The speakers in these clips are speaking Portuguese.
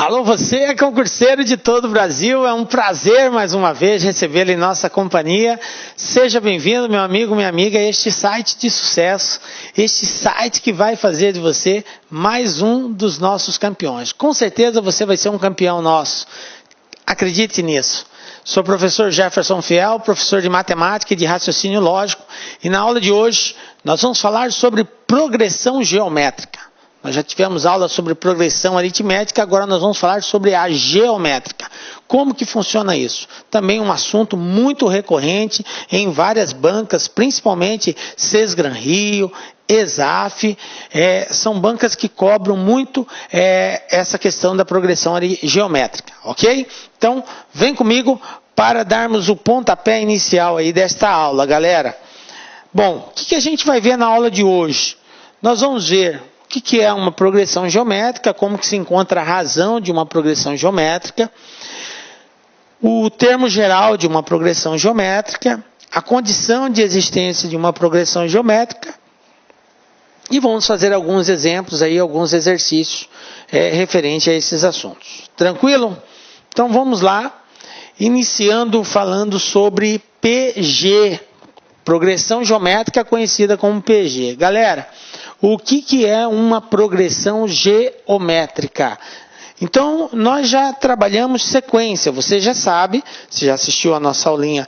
Alô, você é concurseiro de todo o Brasil, é um prazer mais uma vez recebê-lo em nossa companhia. Seja bem-vindo, meu amigo, minha amiga, a este site de sucesso, este site que vai fazer de você mais um dos nossos campeões. Com certeza você vai ser um campeão nosso, acredite nisso. Sou o professor Jefferson Fiel, professor de matemática e de raciocínio lógico, e na aula de hoje nós vamos falar sobre progressão geométrica. Nós já tivemos aula sobre progressão aritmética, agora nós vamos falar sobre a geométrica. Como que funciona isso? Também um assunto muito recorrente em várias bancas, principalmente Sesgran Rio, ESAF, são bancas que cobram muito essa questão da progressão geométrica, ok? Então, vem comigo para darmos o pontapé inicial aí desta aula, galera. Bom, o que a gente vai ver na aula de hoje? Nós vamos ver o que é uma progressão geométrica, como que se encontra a razão de uma progressão geométrica, o termo geral de uma progressão geométrica, a condição de existência de uma progressão geométrica, e vamos fazer alguns exemplos aí, alguns exercícios referentes a esses assuntos. Tranquilo? Então vamos lá, iniciando falando sobre PG, progressão geométrica conhecida como PG. Galera, o que é uma progressão geométrica? Então, nós já trabalhamos sequência. Você já sabe, você já assistiu a nossa aulinha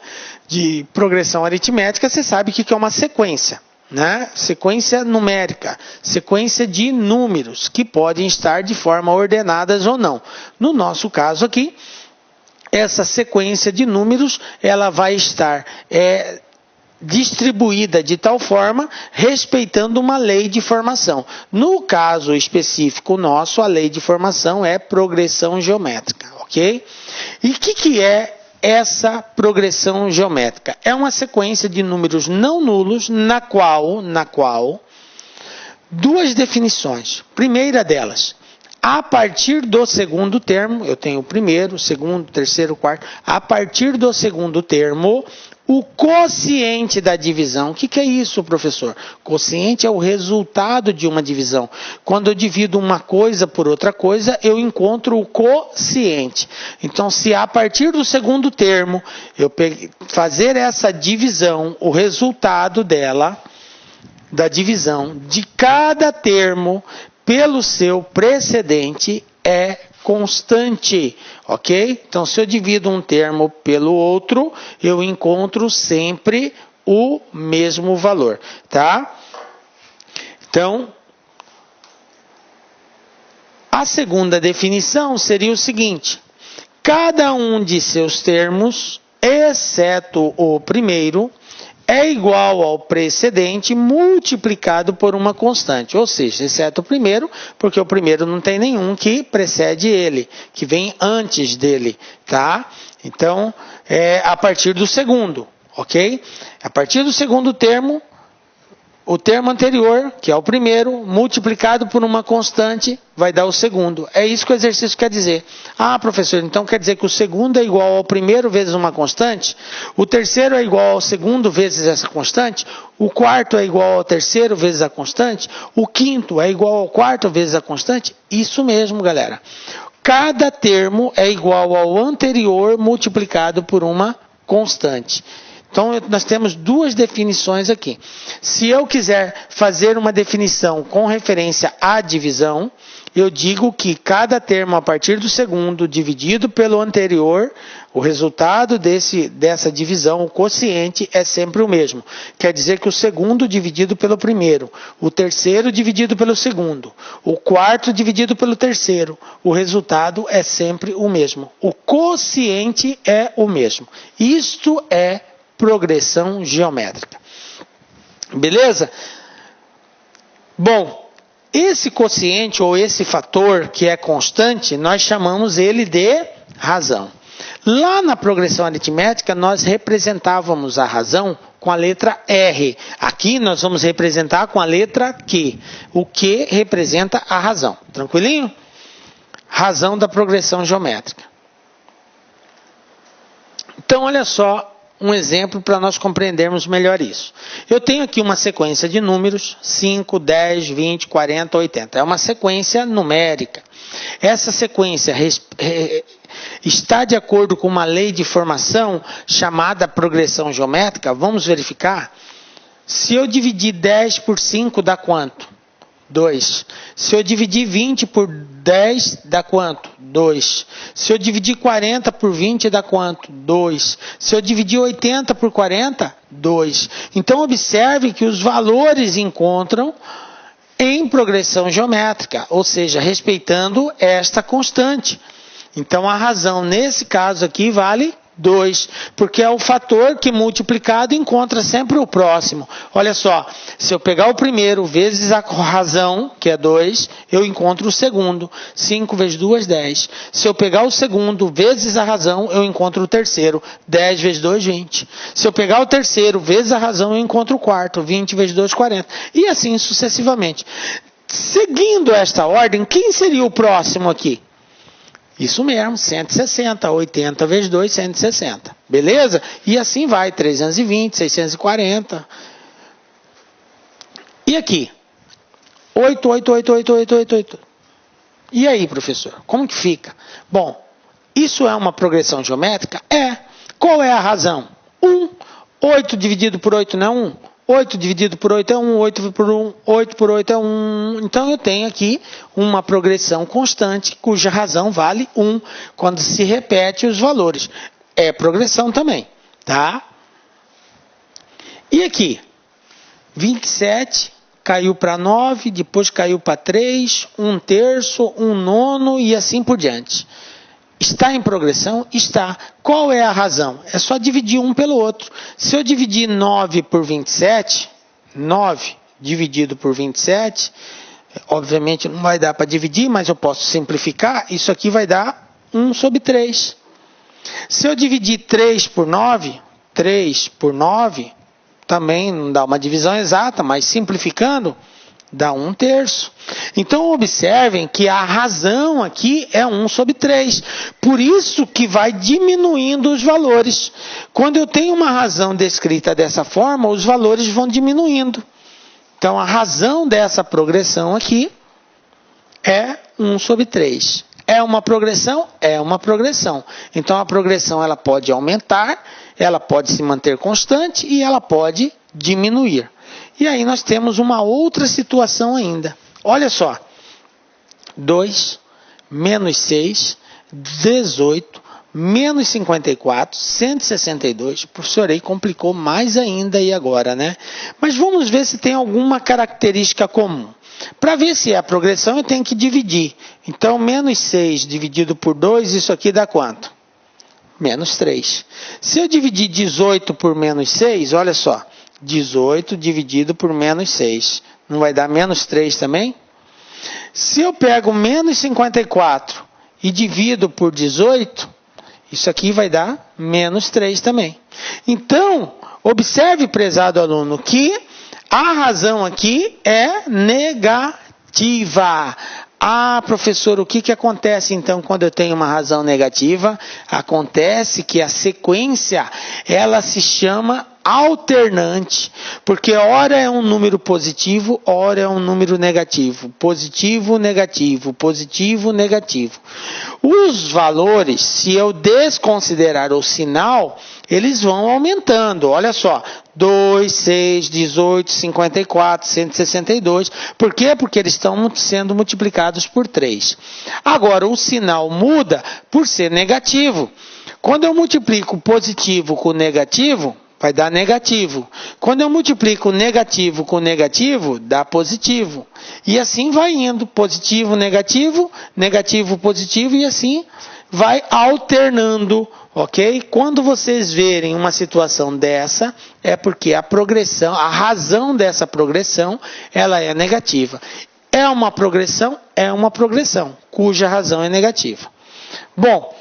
de progressão aritmética, você sabe o que é uma sequência, né? Sequência numérica, sequência de números, que podem estar de forma ordenadas ou não. No nosso caso aqui, essa sequência de números, ela vai estar distribuída de tal forma, respeitando uma lei de formação. No caso específico nosso, a lei de formação é progressão geométrica, ok? E o que é essa progressão geométrica? É uma sequência de números não nulos, na qual duas definições. Primeira delas, a partir do segundo termo, eu tenho o primeiro, segundo, terceiro, quarto, a partir do segundo termo, o quociente da divisão. O que é isso, professor? Quociente é o resultado de uma divisão. Quando eu divido uma coisa por outra coisa, eu encontro o quociente. Então, se a partir do segundo termo, eu fazer essa divisão, o resultado dela, da divisão de cada termo pelo seu precedente é constante, ok? Então, se eu divido um termo pelo outro, eu encontro sempre o mesmo valor, tá? Então, a segunda definição seria o seguinte: cada um de seus termos, exceto o primeiro, é igual ao precedente multiplicado por uma constante, ou seja, exceto o primeiro, porque o primeiro não tem nenhum que precede ele, que vem antes dele, tá? Então, a partir do segundo, ok? A partir do segundo termo, o termo anterior, que é o primeiro, multiplicado por uma constante, vai dar o segundo. É isso que o exercício quer dizer. Ah, professor, então quer dizer que o segundo é igual ao primeiro vezes uma constante? O terceiro é igual ao segundo vezes essa constante? O quarto é igual ao terceiro vezes a constante? O quinto é igual ao quarto vezes a constante? Isso mesmo, galera. Cada termo é igual ao anterior multiplicado por uma constante. Então, nós temos duas definições aqui. Se eu quiser fazer uma definição com referência à divisão, eu digo que cada termo a partir do segundo dividido pelo anterior, o resultado dessa divisão, o quociente, é sempre o mesmo. Quer dizer que o segundo dividido pelo primeiro, o terceiro dividido pelo segundo, o quarto dividido pelo terceiro, o resultado é sempre o mesmo. O quociente é o mesmo. Isto é progressão geométrica. Beleza? Bom, esse quociente ou esse fator que é constante, nós chamamos ele de razão. Lá na progressão aritmética, nós representávamos a razão com a letra R. Aqui nós vamos representar com a letra Q. O Q representa a razão. Tranquilinho? Razão da progressão geométrica. Então, olha só um exemplo para nós compreendermos melhor isso. Eu tenho aqui uma sequência de números, 5, 10, 20, 40, 80. É uma sequência numérica. Essa sequência está de acordo com uma lei de formação chamada progressão geométrica. Vamos verificar? Se eu dividir 10 por 5, dá quanto? 2. Se eu dividir 20 por 10, dá quanto? 2. Se eu dividir 40 por 20, dá quanto? 2. Se eu dividir 80 por 40, 2. Então, observe que os valores encontram em progressão geométrica, ou seja, respeitando esta constante. Então, a razão nesse caso aqui vale 2, porque é o fator que multiplicado encontra sempre o próximo. Olha só, se eu pegar o primeiro vezes a razão, que é 2, eu encontro o segundo. 5 vezes 2, 10. Se eu pegar o segundo vezes a razão, eu encontro o terceiro. 10 vezes 2, 20. Se eu pegar o terceiro vezes a razão, eu encontro o quarto. 20 vezes 2, 40. E assim sucessivamente. Seguindo esta ordem, quem seria o próximo aqui? Isso mesmo, 160, 80 vezes 2, 160. Beleza? E assim vai, 320, 640. E aqui? 8, 8, 8, 8, 8, 8, 8. E aí, professor? Como que fica? Bom, isso é uma progressão geométrica? É. Qual é a razão? 1. 8 dividido por 8 não é 1? 8 dividido por 8 é 1, 8 por 8 é 1. Então, eu tenho aqui uma progressão constante, cuja razão vale 1, quando se repete os valores. É progressão também, tá? E aqui? 27 caiu para 9, depois caiu para 3, 1/3, 1/9 e assim por diante. Está em progressão? Está. Qual é a razão? É só dividir um pelo outro. Se eu dividir 9 por 27, 9 dividido por 27, obviamente não vai dar para dividir, mas eu posso simplificar. Isso aqui vai dar 1 sobre 3. Se eu dividir 3 por 9, 3 por 9, também não dá uma divisão exata, mas simplificando, dá 1/3. Então, observem que a razão aqui é 1 sobre 3. Por isso que vai diminuindo os valores. Quando eu tenho uma razão descrita dessa forma, os valores vão diminuindo. Então, a razão dessa progressão aqui é 1 sobre 3. É uma progressão? É uma progressão. Então, a progressão ela pode aumentar, ela pode se manter constante e ela pode diminuir. E aí nós temos uma outra situação ainda. Olha só. 2, menos 6, 18, menos 54, 162. O professor aí complicou mais ainda aí agora, né? Mas vamos ver se tem alguma característica comum. Para ver se é a progressão, eu tenho que dividir. Então, menos 6 dividido por 2, isso aqui dá quanto? Menos 3. Se eu dividir 18 por menos 6, olha só. 18 dividido por menos 6. Não vai dar menos 3 também? Se eu pego menos 54 e divido por 18, isso aqui vai dar menos 3 também. Então, observe, prezado aluno, que a razão aqui é negativa. Ah, professor, o que acontece então quando eu tenho uma razão negativa? Acontece que a sequência, ela se chama alternante, porque ora é um número positivo, ora é um número negativo. Positivo, negativo, positivo, negativo. Os valores, se eu desconsiderar o sinal, eles vão aumentando. Olha só, 2, 6, 18, 54, 162. Por quê? Porque eles estão sendo multiplicados por 3. Agora, o sinal muda por ser negativo. Quando eu multiplico positivo com negativo, vai dar negativo. Quando eu multiplico negativo com negativo, dá positivo. E assim vai indo. Positivo, negativo, negativo, positivo, e assim vai alternando, ok? Quando vocês verem uma situação dessa, é porque a progressão, a razão dessa progressão, ela é negativa. É uma progressão, cuja razão é negativa. Bom,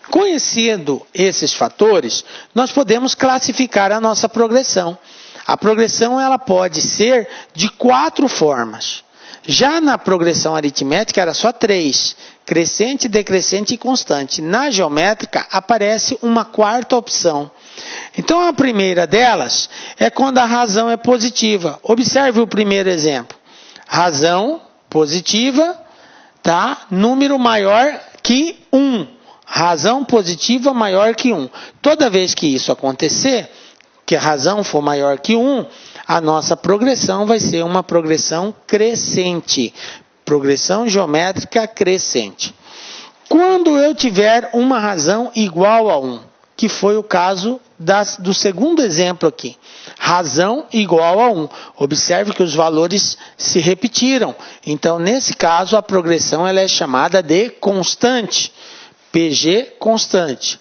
conhecendo esses fatores, nós podemos classificar a nossa progressão. A progressão ela pode ser de 4 formas. Já na progressão aritmética era só 3, crescente, decrescente e constante. Na geométrica aparece uma 4ª opção, Então, a primeira delas é quando a razão é positiva. Observe o primeiro exemplo. Razão positiva, tá? Número maior que 1. Razão positiva maior que 1. Toda vez que isso acontecer, que a razão for maior que 1, a nossa progressão vai ser uma progressão crescente. Progressão geométrica crescente. Quando eu tiver uma razão igual a 1, que foi o caso do segundo exemplo aqui. Razão igual a 1. Observe que os valores se repetiram. Então, nesse caso, a progressão ela é chamada de constante. PG constante.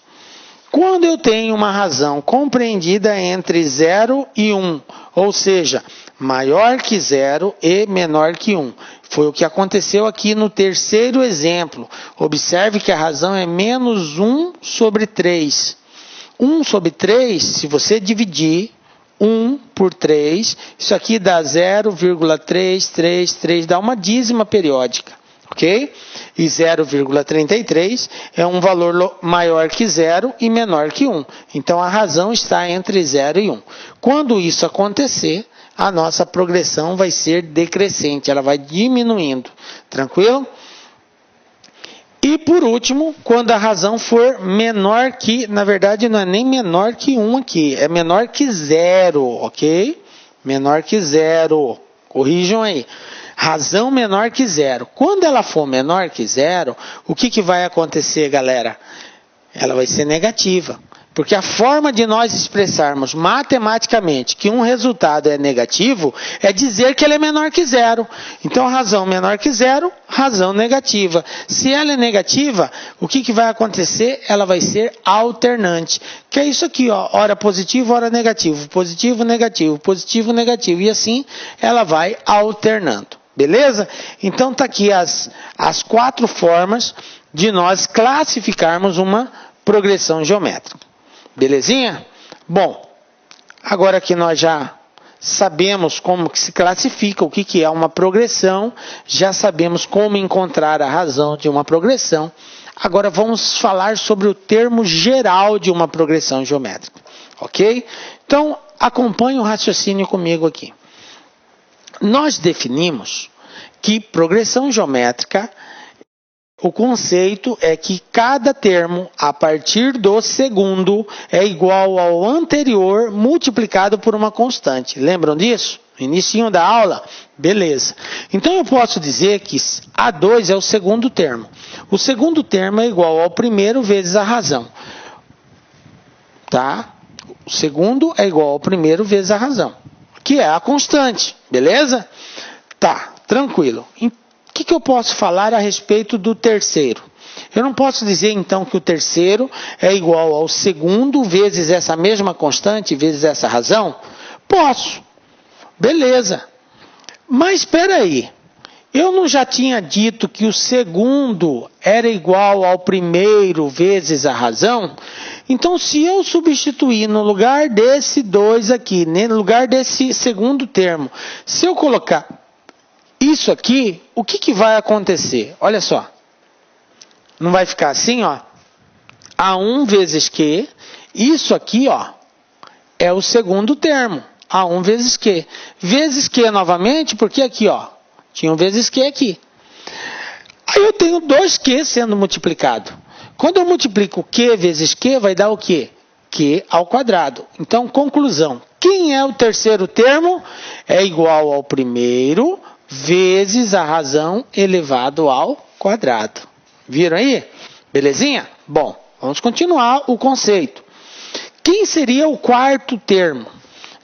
Quando eu tenho uma razão compreendida entre 0 e 1, ou seja, maior que 0 e menor que 1. Foi o que aconteceu aqui no terceiro exemplo. Observe que a razão é menos 1 sobre 3. 1 sobre 3, se você dividir 1 por 3, isso aqui dá 0,333, dá uma dízima periódica, ok? E 0,33 é um valor maior que 0 e menor que 1. Então, a razão está entre 0 e 1. Quando isso acontecer, a nossa progressão vai ser decrescente, ela vai diminuindo. Tranquilo? E por último, quando a razão for menor que, na verdade não é nem menor que 1 aqui, é menor que 0, ok? Menor que 0, corrijam aí. Razão menor que 0. Quando ela for menor que 0, o que vai acontecer, galera? Ela vai ser negativa. Porque a forma de nós expressarmos matematicamente que um resultado é negativo é dizer que ele é menor que 0. Então, razão menor que 0, razão negativa. Se ela é negativa, o que vai acontecer? Ela vai ser alternante. Que é isso aqui, ó, hora positivo, hora negativo. Positivo, negativo, positivo, negativo. E assim ela vai alternando. Beleza? Então, está aqui as 4 formas de nós classificarmos uma progressão geométrica. Belezinha? Bom, agora que nós já sabemos como que se classifica, o que é uma progressão, já sabemos como encontrar a razão de uma progressão, agora vamos falar sobre o termo geral de uma progressão geométrica, ok? Então, acompanhe o raciocínio comigo aqui. Nós definimos que progressão geométrica, o conceito é que cada termo, a partir do segundo, é igual ao anterior multiplicado por uma constante. Lembram disso? No início da aula? Beleza. Então eu posso dizer que A2 é o segundo termo. O segundo termo é igual ao primeiro vezes a razão. Tá? O segundo é igual ao primeiro vezes a razão, que é a constante. Beleza? Tá, tranquilo. O que eu posso falar a respeito do terceiro? Eu não posso dizer, então, que o terceiro é igual ao segundo vezes essa mesma constante, vezes essa razão? Posso. Beleza. Mas espera aí. Eu não já tinha dito que o segundo era igual ao primeiro vezes a razão? Então, se eu substituir no lugar desse 2 aqui, no lugar desse segundo termo, se eu colocar isso aqui, o que vai acontecer? Olha só. Não vai ficar assim, ó. A1 vezes Q. Isso aqui, ó, é o segundo termo. A1 vezes Q. Vezes Q novamente, porque aqui, ó, tinha um vezes Q aqui. Aí eu tenho 2Q sendo multiplicado. Quando eu multiplico Q vezes Q, vai dar o quê? Q ao quadrado. Então, conclusão. Quem é o terceiro termo? É igual ao primeiro vezes a razão elevado ao quadrado. Viram aí? Belezinha? Bom, vamos continuar o conceito. Quem seria o quarto termo?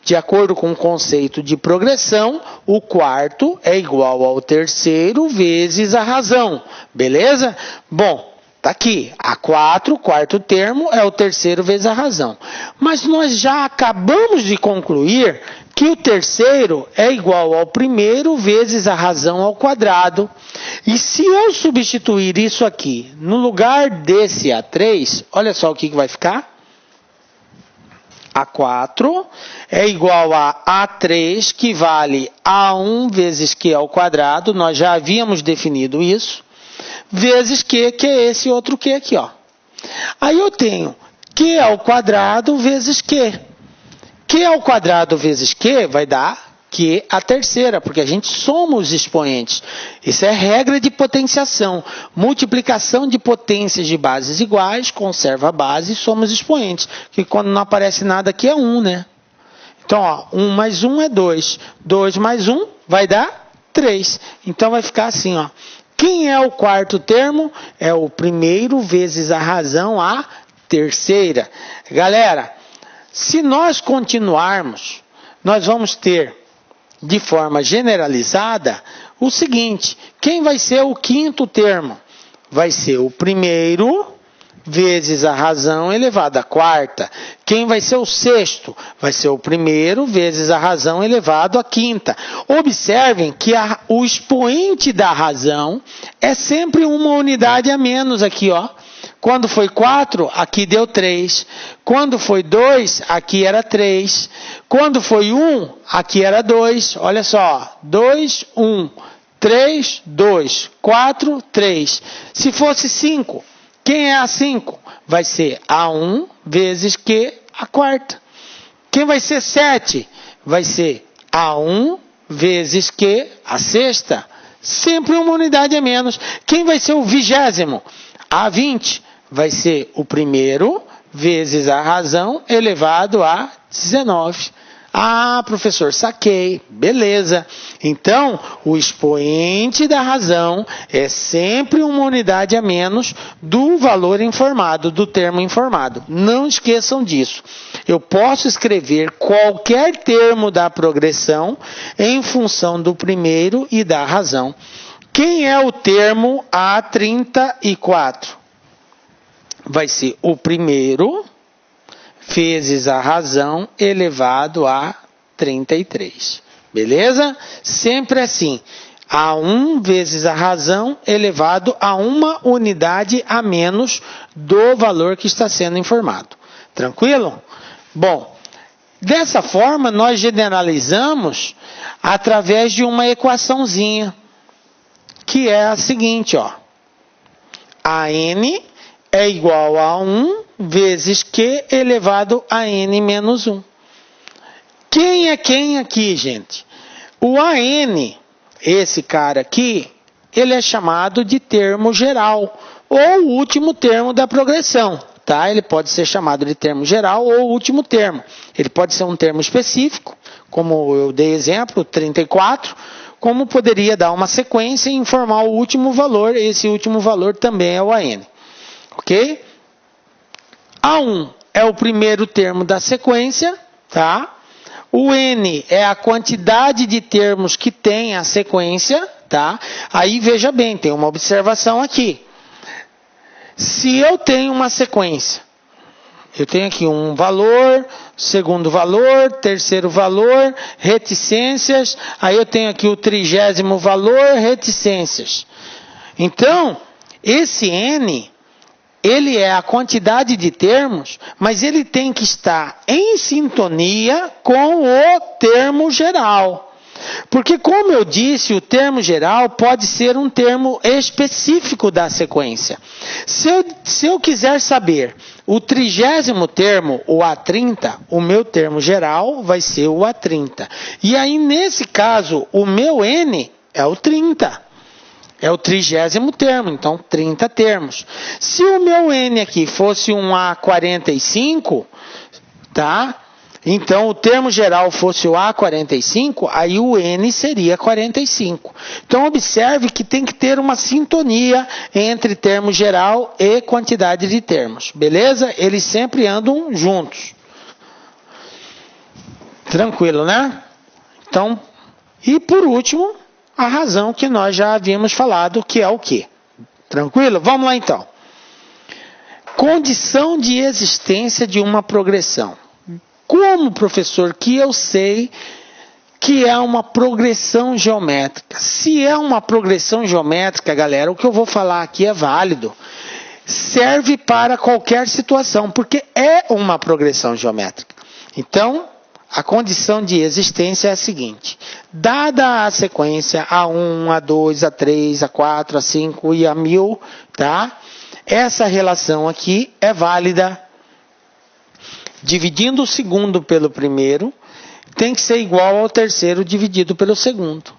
De acordo com o conceito de progressão, o quarto é igual ao terceiro vezes a razão. Beleza? Bom, tá aqui. A4, quarto termo, é o terceiro vezes a razão. Mas nós já acabamos de concluir que o terceiro é igual ao primeiro vezes a razão ao quadrado. E se eu substituir isso aqui no lugar desse A3, olha só o que vai ficar. A4 é igual a A3, que vale A1 vezes Q ao quadrado, nós já havíamos definido isso, vezes Q, que é esse outro Q aqui, ó. Aí eu tenho Q ao quadrado vezes Q. Q ao quadrado vezes Q vai dar Q a terceira, porque a gente soma os expoentes. Isso é regra de potenciação. Multiplicação de potências de bases iguais, conserva a base e soma os expoentes. Que quando não aparece nada aqui é 1, né? Então, ó, 1 mais 1 é 2. 2 mais 1 vai dar 3. Então, vai ficar assim, ó. Quem é o quarto termo? É o primeiro vezes a razão a terceira. Galera, se nós continuarmos, nós vamos ter, de forma generalizada, o seguinte: quem vai ser o quinto termo? Vai ser o primeiro vezes a razão elevado à quarta. Quem vai ser o sexto? Vai ser o primeiro vezes a razão elevado à quinta. Observem que o expoente da razão é sempre uma unidade a menos aqui, ó. Quando foi 4, aqui deu 3. Quando foi 2, aqui era 3. Quando foi 1, aqui era 2. Olha só, 2, 1, 3, 2, 4, 3. Se fosse 5, quem é a 5? Vai ser A1 vezes Q a quarta. Quem vai ser 7? Vai ser A1 vezes Q a sexta. Sempre uma unidade a menos. Quem vai ser o 20º? A20 vai ser o primeiro vezes a razão elevado a 19. Ah, professor, saquei. Beleza. Então, o expoente da razão é sempre uma unidade a menos do valor informado, do termo informado. Não esqueçam disso. Eu posso escrever qualquer termo da progressão em função do primeiro e da razão. Quem é o termo A34? Vai ser o primeiro vezes a razão elevado a 33. Beleza? Sempre assim. A1 vezes a razão elevado a uma unidade a menos do valor que está sendo informado. Tranquilo? Bom, dessa forma nós generalizamos através de uma equaçãozinha, que é a seguinte, ó. AN é igual a 1 vezes Q elevado a N menos 1. Quem é quem aqui, gente? O AN, esse cara aqui, ele é chamado de termo geral, ou o último termo da progressão. Tá? Ele pode ser chamado de termo geral ou último termo. Ele pode ser um termo específico, como eu dei exemplo, 34, como poderia dar uma sequência e informar o último valor. Esse último valor também é o AN. Ok? A1 é o primeiro termo da sequência, tá? O N é a quantidade de termos que tem a sequência, tá? Aí veja bem, tem uma observação aqui. Se eu tenho uma sequência, eu tenho aqui um valor, segundo valor, terceiro valor, reticências, aí eu tenho aqui o 30º valor, reticências. Então, esse N, ele é a quantidade de termos, mas ele tem que estar em sintonia com o termo geral. Porque, como eu disse, o termo geral pode ser um termo específico da sequência. Se eu quiser saber o 30º termo, o A30, o meu termo geral vai ser o A30. E aí, nesse caso, o meu N é o 30. É o 30º termo, então 30 termos. Se o meu N aqui fosse um A45, tá? Então o termo geral fosse o A45, aí o N seria 45. Então observe que tem que ter uma sintonia entre termo geral e quantidade de termos. Beleza? Eles sempre andam juntos. Tranquilo, né? Então, e por último, a razão que nós já havíamos falado, que é o quê? Tranquilo? Vamos lá então. Condição de existência de uma progressão. Como, professor, que eu sei que é uma progressão geométrica? Se é uma progressão geométrica, galera, o que eu vou falar aqui é válido. Serve para qualquer situação, porque é uma progressão geométrica. Então, a condição de existência é a seguinte: dada a sequência A1, A2, A3, A4, A5 e A1000, tá? Essa relação aqui é válida, dividindo o segundo pelo primeiro, tem que ser igual ao terceiro dividido pelo segundo.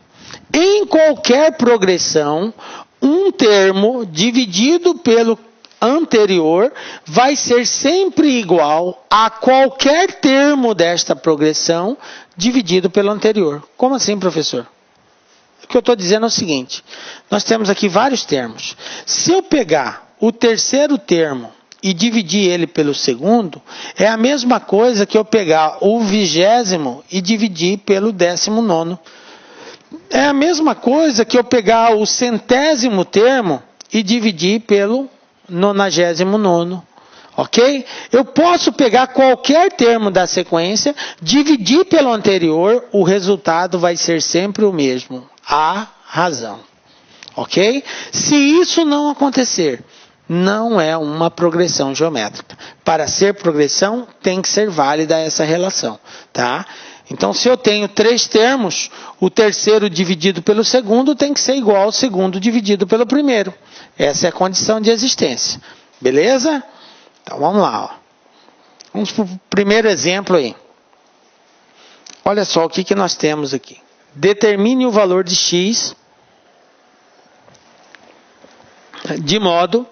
Em qualquer progressão, um termo dividido pelo anterior vai ser sempre igual a qualquer termo desta progressão dividido pelo anterior. Como assim, professor? O que eu estou dizendo é o seguinte, nós temos aqui vários termos. Se eu pegar o terceiro termo e dividir ele pelo segundo, é a mesma coisa que eu pegar o 20º e dividir pelo 19º. É a mesma coisa que eu pegar o 100º termo e dividir pelo 99º. Ok? Eu posso pegar qualquer termo da sequência, dividir pelo anterior, o resultado vai ser sempre o mesmo. A razão. Ok? Se isso não acontecer, não é uma progressão geométrica. Para ser progressão, tem que ser válida essa relação. Tá? Então, se eu tenho 3 termos, o terceiro dividido pelo segundo tem que ser igual ao segundo dividido pelo primeiro. Essa é a condição de existência. Beleza? Então, vamos lá. Ó. Vamos para o primeiro exemplo aí. Olha só o que nós temos aqui. Determine o valor de x de modo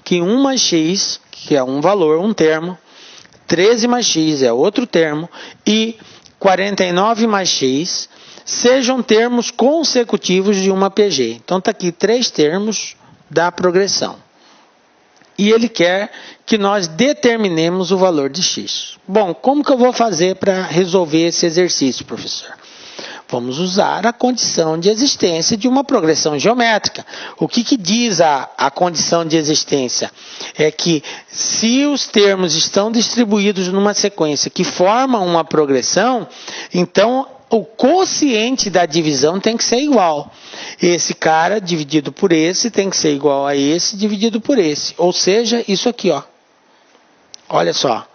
que 1 mais x, que é um valor, um termo, 13 mais x é outro termo, e 49 mais x sejam termos consecutivos de uma PG. Então, está aqui 3 termos da progressão. E ele quer que nós determinemos o valor de x. Bom, como que eu vou fazer para resolver esse exercício, professor? Vamos usar a condição de existência de uma progressão geométrica. O que diz a condição de existência? É que se os termos estão distribuídos numa sequência que formam uma progressão, então o quociente da divisão tem que ser igual. Esse cara dividido por esse tem que ser igual a esse dividido por esse. Ou seja, isso aqui, ó. Olha só.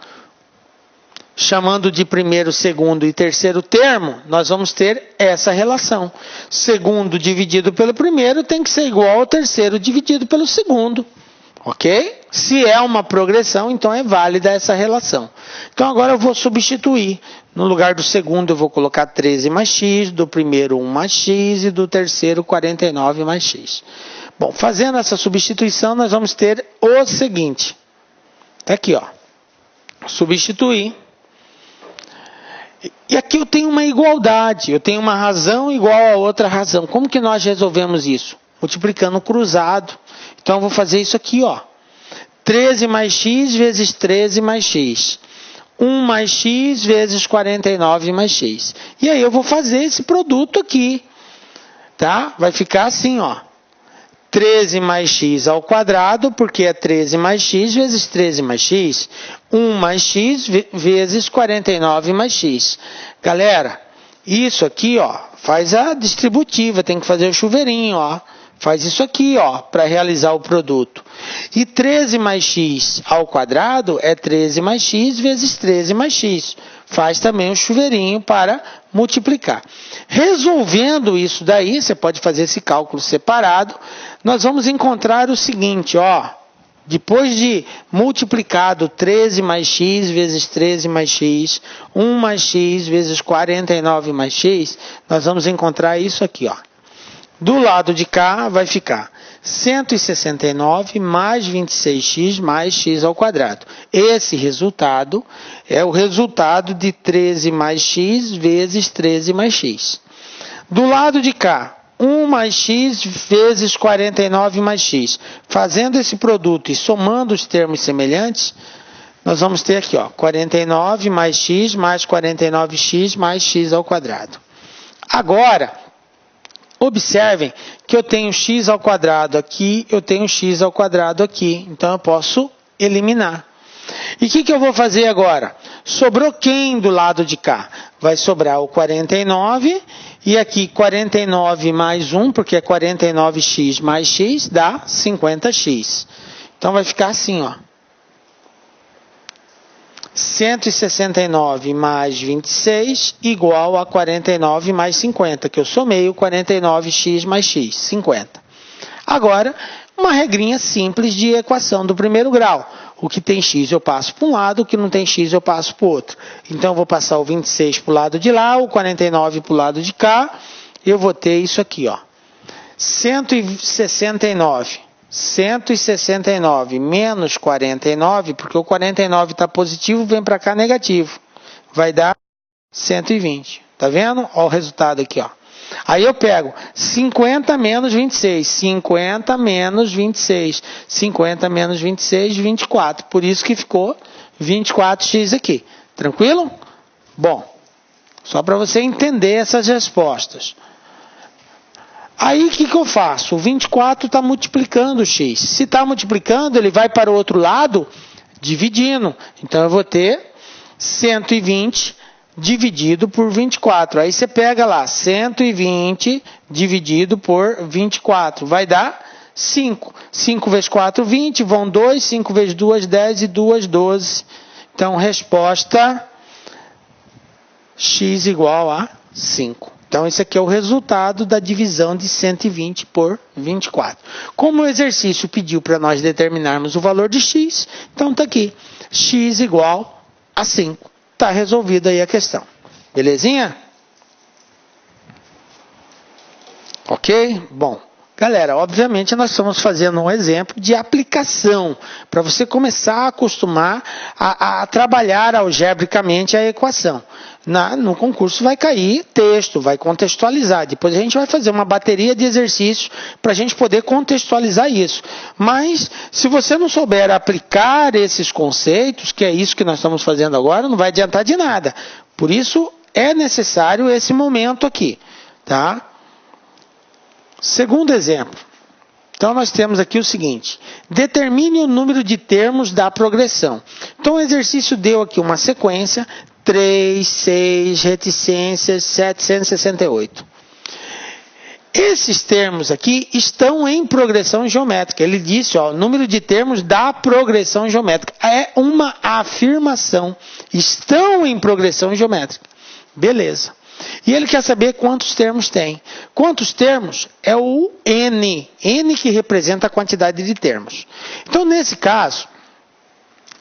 Chamando de primeiro, segundo e terceiro termo, nós vamos ter essa relação. Segundo dividido pelo primeiro tem que ser igual ao terceiro dividido pelo segundo. Ok? Se é uma progressão, então é válida essa relação. Então agora eu vou substituir. No lugar do segundo eu vou colocar 13 mais x, do primeiro 1 mais x e do terceiro 49 mais x. Bom, fazendo essa substituição nós vamos ter o seguinte. Tá aqui, ó. Substituir. E aqui eu tenho uma igualdade, eu tenho uma razão igual a outra razão. Como que nós resolvemos isso? Multiplicando o cruzado. Então eu vou fazer isso aqui, ó. 13 mais x vezes 13 mais x. 1 mais x vezes 49 mais x. E aí eu vou fazer esse produto aqui. Tá? Vai ficar assim, ó. 13 mais x ao quadrado, porque é 13 mais x vezes 13 mais x. 1 mais x vezes 49 mais x. Galera, isso aqui, ó, faz a distributiva, tem que fazer o chuveirinho, ó. Faz isso aqui, ó, para realizar o produto. E 13 mais x ao quadrado é 13 mais x vezes 13 mais x. Faz também o chuveirinho para multiplicar. Resolvendo isso daí, você pode fazer esse cálculo separado. Nós vamos encontrar o seguinte, ó. Depois de multiplicado 13 mais x vezes 13 mais x, 1 mais x vezes 49 mais x, nós vamos encontrar isso aqui, ó. Do lado de cá vai ficar 169 mais 26x mais x ao quadrado. Esse resultado é o resultado de 13 mais x vezes 13 mais x. Do lado de cá, 1 mais x vezes 49 mais x. Fazendo esse produto e somando os termos semelhantes, nós vamos ter aqui, ó, 49 mais x mais 49x mais x ao quadrado. Agora, observem que eu tenho x ao quadrado aqui, eu tenho x ao quadrado aqui. Então, eu posso eliminar. E o que eu vou fazer agora? Sobrou quem do lado de cá? Vai sobrar o 49 e aqui 49 mais 1, porque é 49x mais x, dá 50x. Então, vai ficar assim, ó. 169 mais 26 igual a 49 mais 50, que eu somei o 49x mais x, 50. Agora, uma regrinha simples de equação do primeiro grau. O que tem x eu passo para um lado, o que não tem x eu passo para o outro. Então eu vou passar o 26 para o lado de lá, o 49 para o lado de cá. Eu vou ter isso aqui, ó. 169. 169 menos 49, porque o 49 está positivo, vem para cá negativo. Vai dar 120. Tá vendo? Olha o resultado aqui, ó. Aí eu pego 50 menos 26. 50 menos 26. 50 menos 26, 24. Por isso que ficou 24x aqui. Tranquilo? Bom, só para você entender essas respostas. Aí o que eu faço? O 24 está multiplicando o x. Se está multiplicando, ele vai para o outro lado dividindo. Então eu vou ter 120 dividido por 24. Aí você pega lá 120 dividido por 24. Vai dar 5. 5 vezes 4, 20. Vão 2. 5 vezes 2, 10 e 2, 12. Então resposta x igual a 5. Então, esse aqui é o resultado da divisão de 120 por 24. Como o exercício pediu para nós determinarmos o valor de x, então está aqui, x igual a 5. Está resolvida aí a questão. Belezinha? Ok? Bom, galera, obviamente nós estamos fazendo um exemplo de aplicação, para você começar a acostumar a trabalhar algebricamente a equação. No concurso vai cair texto, vai contextualizar. Depois a gente vai fazer uma bateria de exercícios para a gente poder contextualizar isso. Mas se você não souber aplicar esses conceitos, que é isso que nós estamos fazendo agora, não vai adiantar de nada. Por isso é necessário esse momento aqui, tá? Segundo exemplo. Então nós temos aqui o seguinte: determine o número de termos da progressão. Então o exercício deu aqui uma sequência 3, 6, reticências, 768. Esses termos aqui estão em progressão geométrica. Ele disse, ó, o número de termos da progressão geométrica. É uma afirmação. Estão em progressão geométrica. Beleza. E ele quer saber quantos termos tem. Quantos termos? É o n. N que representa a quantidade de termos. Então, nesse caso,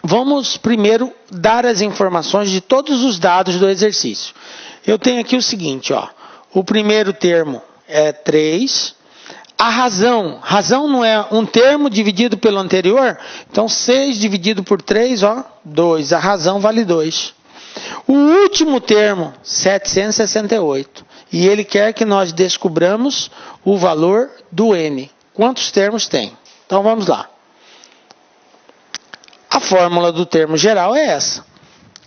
vamos primeiro dar as informações de todos os dados do exercício. Eu tenho aqui o seguinte, ó. O primeiro termo é 3. A razão. Razão não é um termo dividido pelo anterior? Então, 6 dividido por 3, ó, 2. A razão vale 2. O último termo, 768. E ele quer que nós descobramos o valor do n. Quantos termos tem? Então, vamos lá. A fórmula do termo geral é essa.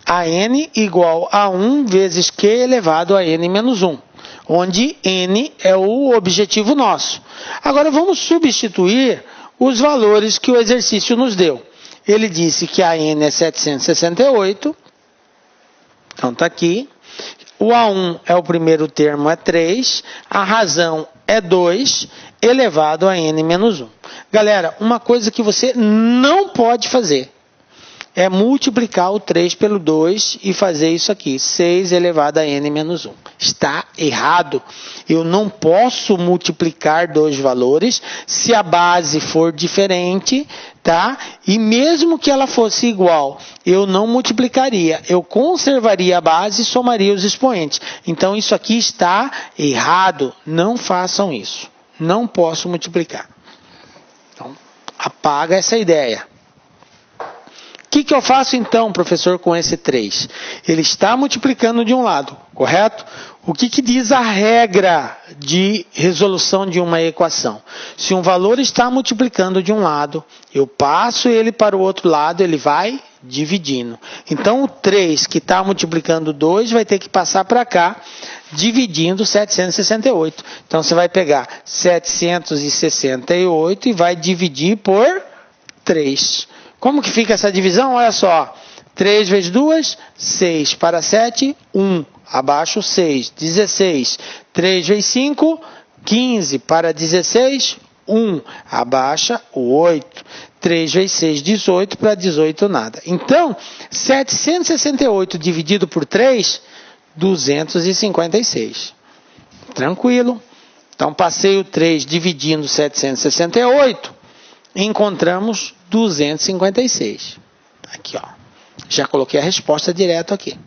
A n igual a 1 vezes q elevado a n menos 1. Onde n é o objetivo nosso. Agora, vamos substituir os valores que o exercício nos deu. Ele disse que a n é 768. Então, está aqui. O A1 é o primeiro termo, é 3. A razão é 2, elevado a n menos 1. Galera, uma coisa que você não pode fazer é multiplicar o 3 pelo 2 e fazer isso aqui. 6 elevado a n menos 1. Está errado. Eu não posso multiplicar dois valores se a base for diferente, tá? E mesmo que ela fosse igual, eu não multiplicaria. Eu conservaria a base e somaria os expoentes. Então, isso aqui está errado. Não façam isso. Não posso multiplicar. Então, apaga essa ideia. O que eu faço então, professor, com esse 3? Ele está multiplicando de um lado, correto? O que diz a regra de resolução de uma equação? Se um valor está multiplicando de um lado, eu passo ele para o outro lado, ele vai dividindo. Então, o 3 que está multiplicando 2 vai ter que passar para cá, dividindo 768. Então, você vai pegar 768 e vai dividir por 3. Como que fica essa divisão? Olha só. 3 vezes 2, 6. Para 7, 1. Abaixo 6. 16. 3 vezes 5, 15. Para 16, 1. Abaixa o 8. 3 vezes 6, 18. Para 18, nada. Então, 768 dividido por 3, 256. Tranquilo. Então, passei o 3 dividindo 768. Encontramos 256. Aqui, ó. Já coloquei a resposta direto aqui.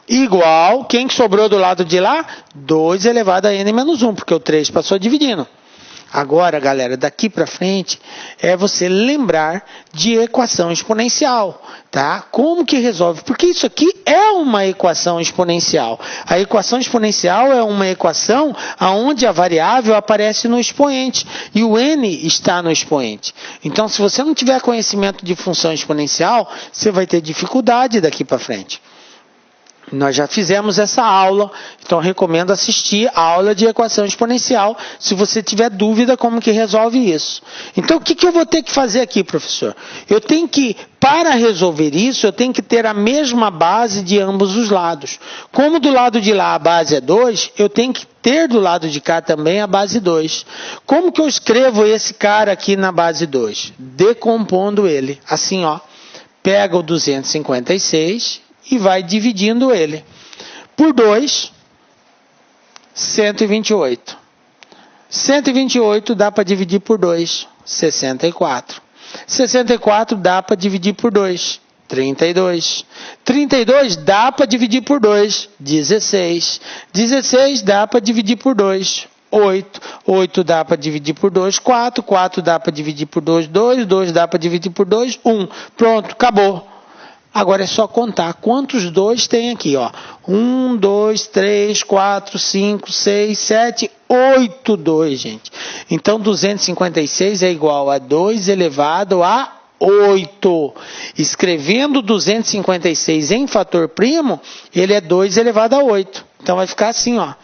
Igual, quem que sobrou do lado de lá? 2 elevado a n menos 1, porque o 3 passou dividindo. Agora, galera, daqui para frente é você lembrar de equação exponencial, tá? Como que resolve? Porque isso aqui é uma equação exponencial. A equação exponencial é uma equação onde a variável aparece no expoente e o n está no expoente. Então, se você não tiver conhecimento de função exponencial, você vai ter dificuldade daqui para frente. Nós já fizemos essa aula, então recomendo assistir a aula de equação exponencial, se você tiver dúvida como que resolve isso. Então, o que eu vou ter que fazer aqui, professor? Eu tenho que, para resolver isso, eu tenho que ter a mesma base de ambos os lados. Como do lado de lá a base é 2, eu tenho que ter do lado de cá também a base 2. Como que eu escrevo esse cara aqui na base 2? Decompondo ele, assim, ó. Pega o 256... e vai dividindo ele. Por 2, 128. 128 dá para dividir por 2, 64. 64 dá para dividir por 2, 32. 32 dá para dividir por 2, 16. 16 dá para dividir por 2, 8. 8 dá para dividir por 2, 4. 4 dá para dividir por 2, 2. 2 dá para dividir por 2, 1. Pronto, acabou. Agora é só contar quantos 2 tem aqui, ó. 1, 2, 3, 4, 5, 6, 7, 8 2, gente. Então, 256 é igual a 2 elevado a 8. Escrevendo 256 em fator primo, ele é 2 elevado a 8. Então, vai ficar assim, ó.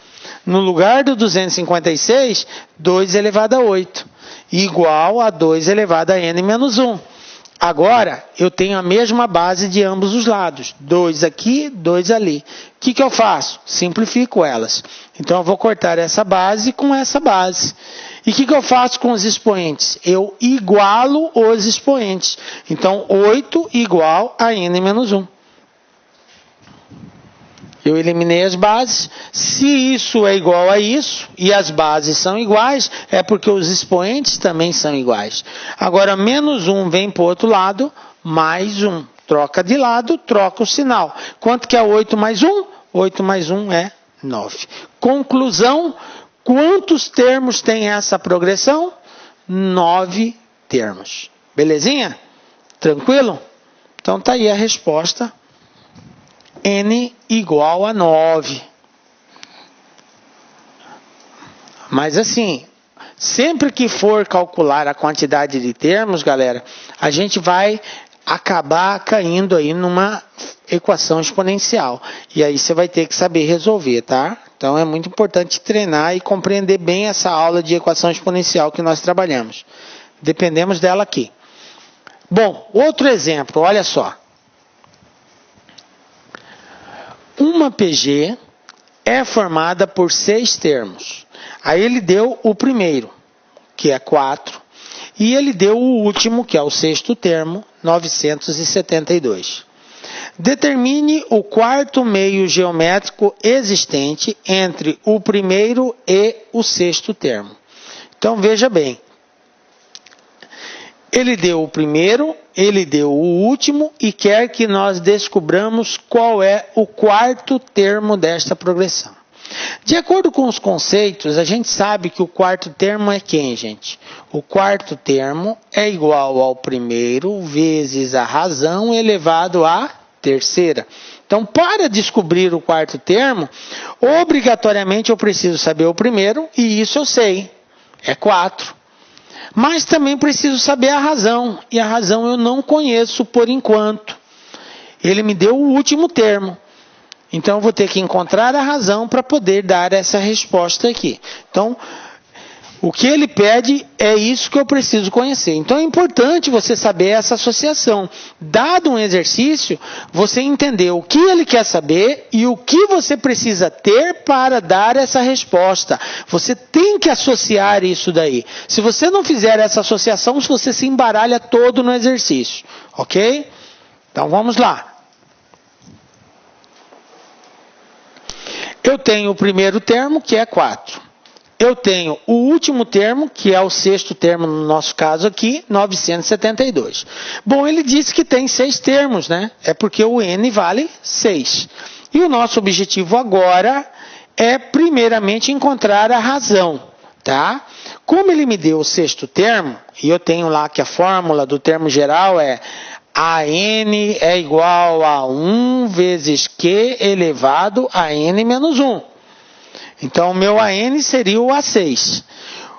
No lugar do 256, 2 elevado a 8. Igual a 2 elevado a n menos 1. Agora, eu tenho a mesma base de ambos os lados. 2 aqui, 2 ali. O que eu faço? Simplifico elas. Então, eu vou cortar essa base com essa base. E o que eu faço com os expoentes? Eu igualo os expoentes. Então, 8 igual a n menos 1. Eu eliminei as bases. Se isso é igual a isso, e as bases são iguais, é porque os expoentes também são iguais. Agora, menos 1 vem para o outro lado, mais 1. Troca de lado, troca o sinal. Quanto que é 8 mais 1? 8 mais 1 é 9. Conclusão, quantos termos tem essa progressão? 9 termos. Belezinha? Tranquilo? Então, tá aí a resposta. N igual a 9. Mas assim, sempre que for calcular a quantidade de termos, galera, a gente vai acabar caindo aí numa equação exponencial. E aí você vai ter que saber resolver, tá? Então é muito importante treinar e compreender bem essa aula de equação exponencial que nós trabalhamos. Dependemos dela aqui. Bom, outro exemplo, olha só. Uma PG é formada por 6 termos. Aí ele deu o primeiro, que é 4. E ele deu o último, que é o sexto termo, 972. Determine o quarto meio geométrico existente entre o primeiro e o sexto termo. Então, veja bem. Ele deu o primeiro, ele deu o último e quer que nós descobramos qual é o quarto termo desta progressão. De acordo com os conceitos, a gente sabe que o quarto termo é quem, gente? O quarto termo é igual ao primeiro vezes a razão elevado à terceira. Então, para descobrir o quarto termo, obrigatoriamente eu preciso saber o primeiro, e isso eu sei, é 4. Mas também preciso saber a razão, e a razão eu não conheço por enquanto. Ele me deu o último termo. Então, eu vou ter que encontrar a razão para poder dar essa resposta aqui. Então, o que ele pede é isso que eu preciso conhecer. Então, é importante você saber essa associação. Dado um exercício, você entender o que ele quer saber e o que você precisa ter para dar essa resposta. Você tem que associar isso daí. Se você não fizer essa associação, você se embaralha todo no exercício. Ok? Então, vamos lá. Eu tenho o primeiro termo, que é 4. eu tenho o último termo, que é o sexto termo no nosso caso aqui, 972. Bom, ele disse que tem 6 termos, né? É porque o n vale 6. E o nosso objetivo agora é, primeiramente, encontrar a razão, tá? Como ele me deu o sexto termo, e eu tenho lá que a fórmula do termo geral é AN é igual a 1 vezes Q elevado a n menos 1. Então, o meu AN seria o A6.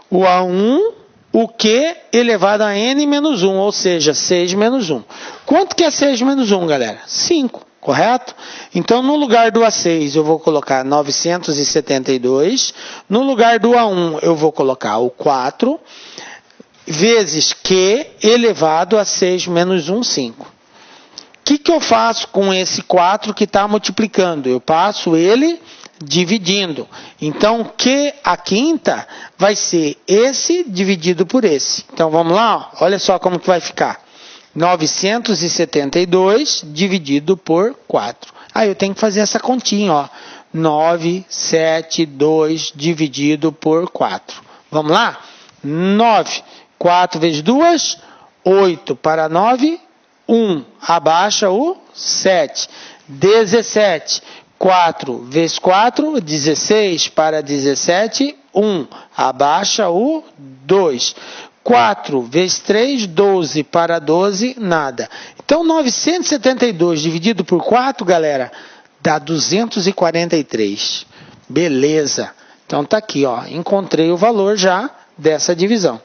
O A1, o Q elevado a n menos 1, ou seja, 6 menos 1. Quanto que é 6 menos 1, galera? 5, correto? Então, no lugar do A6, eu vou colocar 972. No lugar do A1, eu vou colocar o 4, vezes Q elevado a 6 menos 1, 5. O que eu faço com esse 4 que está multiplicando? Eu passo ele dividindo. Então, Q a quinta vai ser esse dividido por esse. Então, vamos lá? Olha só como que vai ficar. 972 dividido por 4. Aí eu tenho que fazer essa continha, ó. 972 dividido por 4. Vamos lá? 9. 4 vezes 2, 8 para 9, 1. Abaixa o 7. 17. 4 vezes 4, 16 para 17, 1. Abaixa o 2. 4 vezes 3, 12 para 12, nada. Então, 972 dividido por 4, galera, dá 243. Beleza. Então, tá aqui, ó. Encontrei o valor já dessa divisão.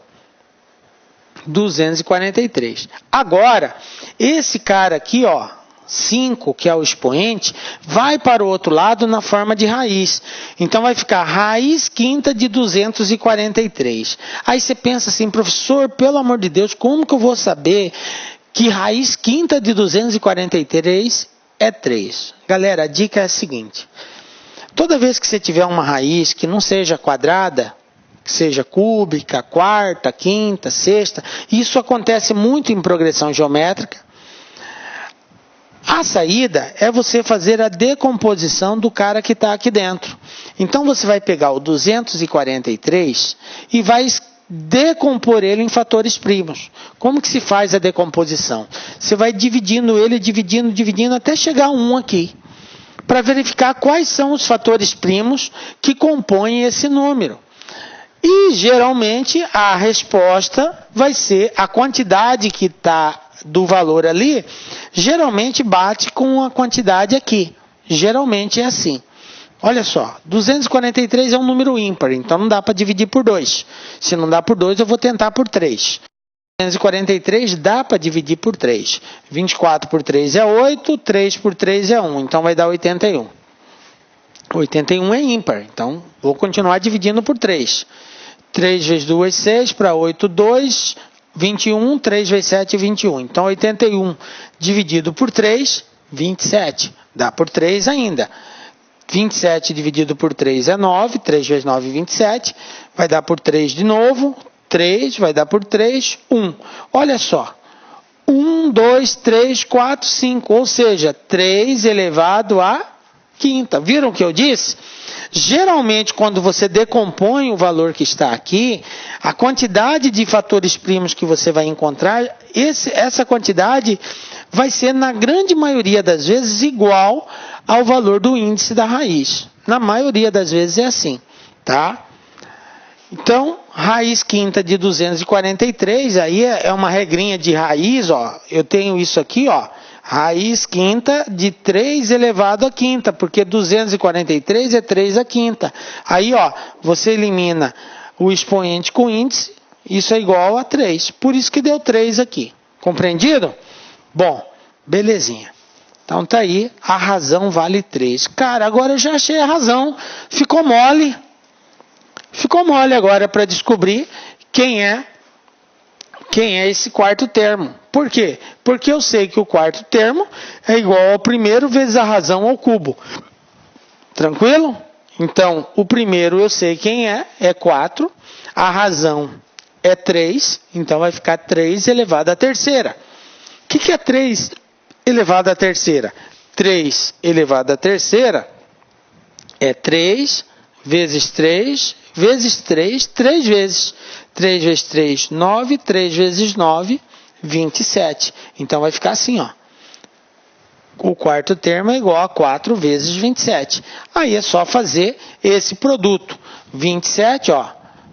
243. Agora, esse cara aqui, ó, 5, que é o expoente, vai para o outro lado na forma de raiz. Então, vai ficar raiz quinta de 243. Aí você pensa assim, professor, pelo amor de Deus, como que eu vou saber que raiz quinta de 243 é 3? Galera, a dica é a seguinte. Toda vez que você tiver uma raiz que não seja quadrada, que seja cúbica, quarta, quinta, sexta, isso acontece muito em progressão geométrica. A saída é você fazer a decomposição do cara que está aqui dentro. Então, você vai pegar o 243 e vai decompor ele em fatores primos. Como que se faz a decomposição? Você vai dividindo ele, dividindo, até chegar a 1 aqui. Para verificar quais são os fatores primos que compõem esse número. E, geralmente, a resposta vai ser a quantidade que está do valor ali, geralmente bate com a quantidade aqui. Geralmente é assim. Olha só, 243 é um número ímpar, então não dá para dividir por 2. Se não dá por 2, eu vou tentar por 3. 243 dá para dividir por 3. 24 por 3 é 8, 3 por 3 é 1, então vai dar 81. 81 é ímpar, então vou continuar dividindo por 3. 3 vezes 2, 6, para 8, 2, 21, 3 vezes 7, 21. Então, 81 dividido por 3, 27. Dá por 3 ainda. 27 dividido por 3 é 9. 3 vezes 9, 27. Vai dar por 3 de novo. 3, vai dar por 3, 1. Olha só. 1, 2, 3, 4, 5. Ou seja, 3 elevado a quinta. Viram o que eu disse? Geralmente, quando você decompõe o valor que está aqui, a quantidade de fatores primos que você vai encontrar, essa quantidade vai ser, na grande maioria das vezes, igual ao valor do índice da raiz. Na maioria das vezes é assim, tá? Então, raiz quinta de 243, aí é uma regrinha de raiz, ó. Eu tenho isso aqui, ó. Raiz quinta de 3 elevado a quinta, porque 243 é 3 a quinta. Aí, ó, você elimina o expoente com índice, isso é igual a 3. Por isso que deu 3 aqui. Compreendido? Bom, belezinha. Então tá aí, a razão vale 3. Cara, agora eu já achei a razão. Ficou mole. Ficou mole agora para descobrir quem é esse quarto termo. Por quê? Porque eu sei que o quarto termo é igual ao primeiro vezes a razão ao cubo. Tranquilo? Então, o primeiro eu sei quem é 4. A razão é 3. Então, vai ficar 3 elevado à terceira. O que é 3 elevado à terceira? 3 elevado à terceira é 3 vezes 3 vezes 3, 3 vezes. 3 vezes 3, 9, 3 vezes 9, 27. Então vai ficar assim, ó. O quarto termo é igual a 4 vezes 27. Aí é só fazer esse produto. 27, ó,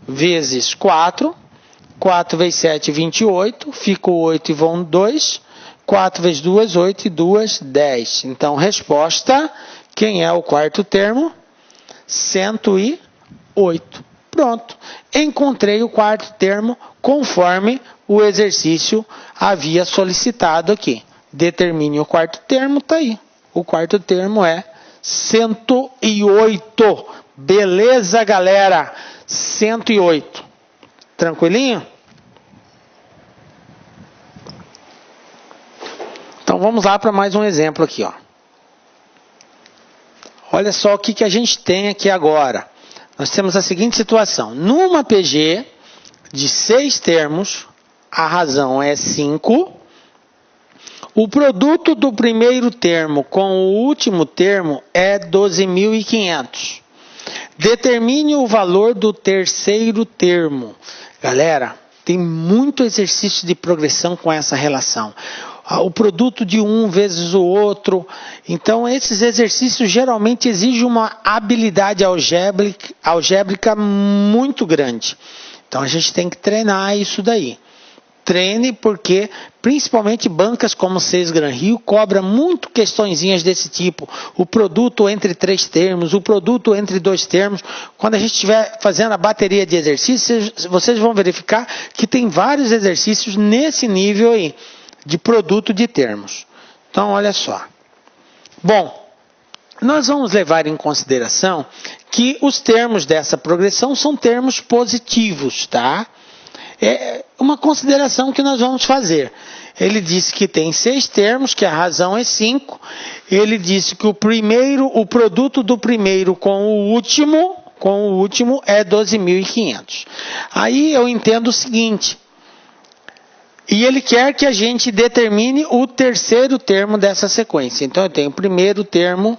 vezes 4. 4 vezes 7, 28. Fica o 8 e vão 2. 4 vezes 2, 8 e 2, 10. Então, resposta, quem é o quarto termo? 108. Pronto. Encontrei o quarto termo conforme o exercício havia solicitado aqui. Determine o quarto termo, tá aí. O quarto termo é 108. Beleza, galera? 108. Tranquilinho? Então vamos lá para mais um exemplo aqui, ó. Olha só o que a gente tem aqui agora. Nós temos a seguinte situação. Numa PG de 6 termos, a razão é 5. O produto do primeiro termo com o último termo é 12.500. Determine o valor do terceiro termo. Galera, tem muito exercício de progressão com essa relação. O produto de um vezes o outro. Então, esses exercícios geralmente exigem uma habilidade algébrica muito grande. Então, a gente tem que treinar isso daí. Treine, porque principalmente bancas como 6 Gran Rio cobra muito questõezinhas desse tipo. O produto entre 3 termos, o produto entre 2 termos. Quando a gente estiver fazendo a bateria de exercícios, vocês vão verificar que tem vários exercícios nesse nível aí de produto de termos. Então, olha só. Bom, nós vamos levar em consideração que os termos dessa progressão são termos positivos, tá? É uma consideração que nós vamos fazer. Ele disse que tem 6 termos, que a razão é 5. Ele disse que o produto do primeiro com o último é 12.500. Aí eu entendo o seguinte. E ele quer que a gente determine o terceiro termo dessa sequência. Então eu tenho o primeiro termo.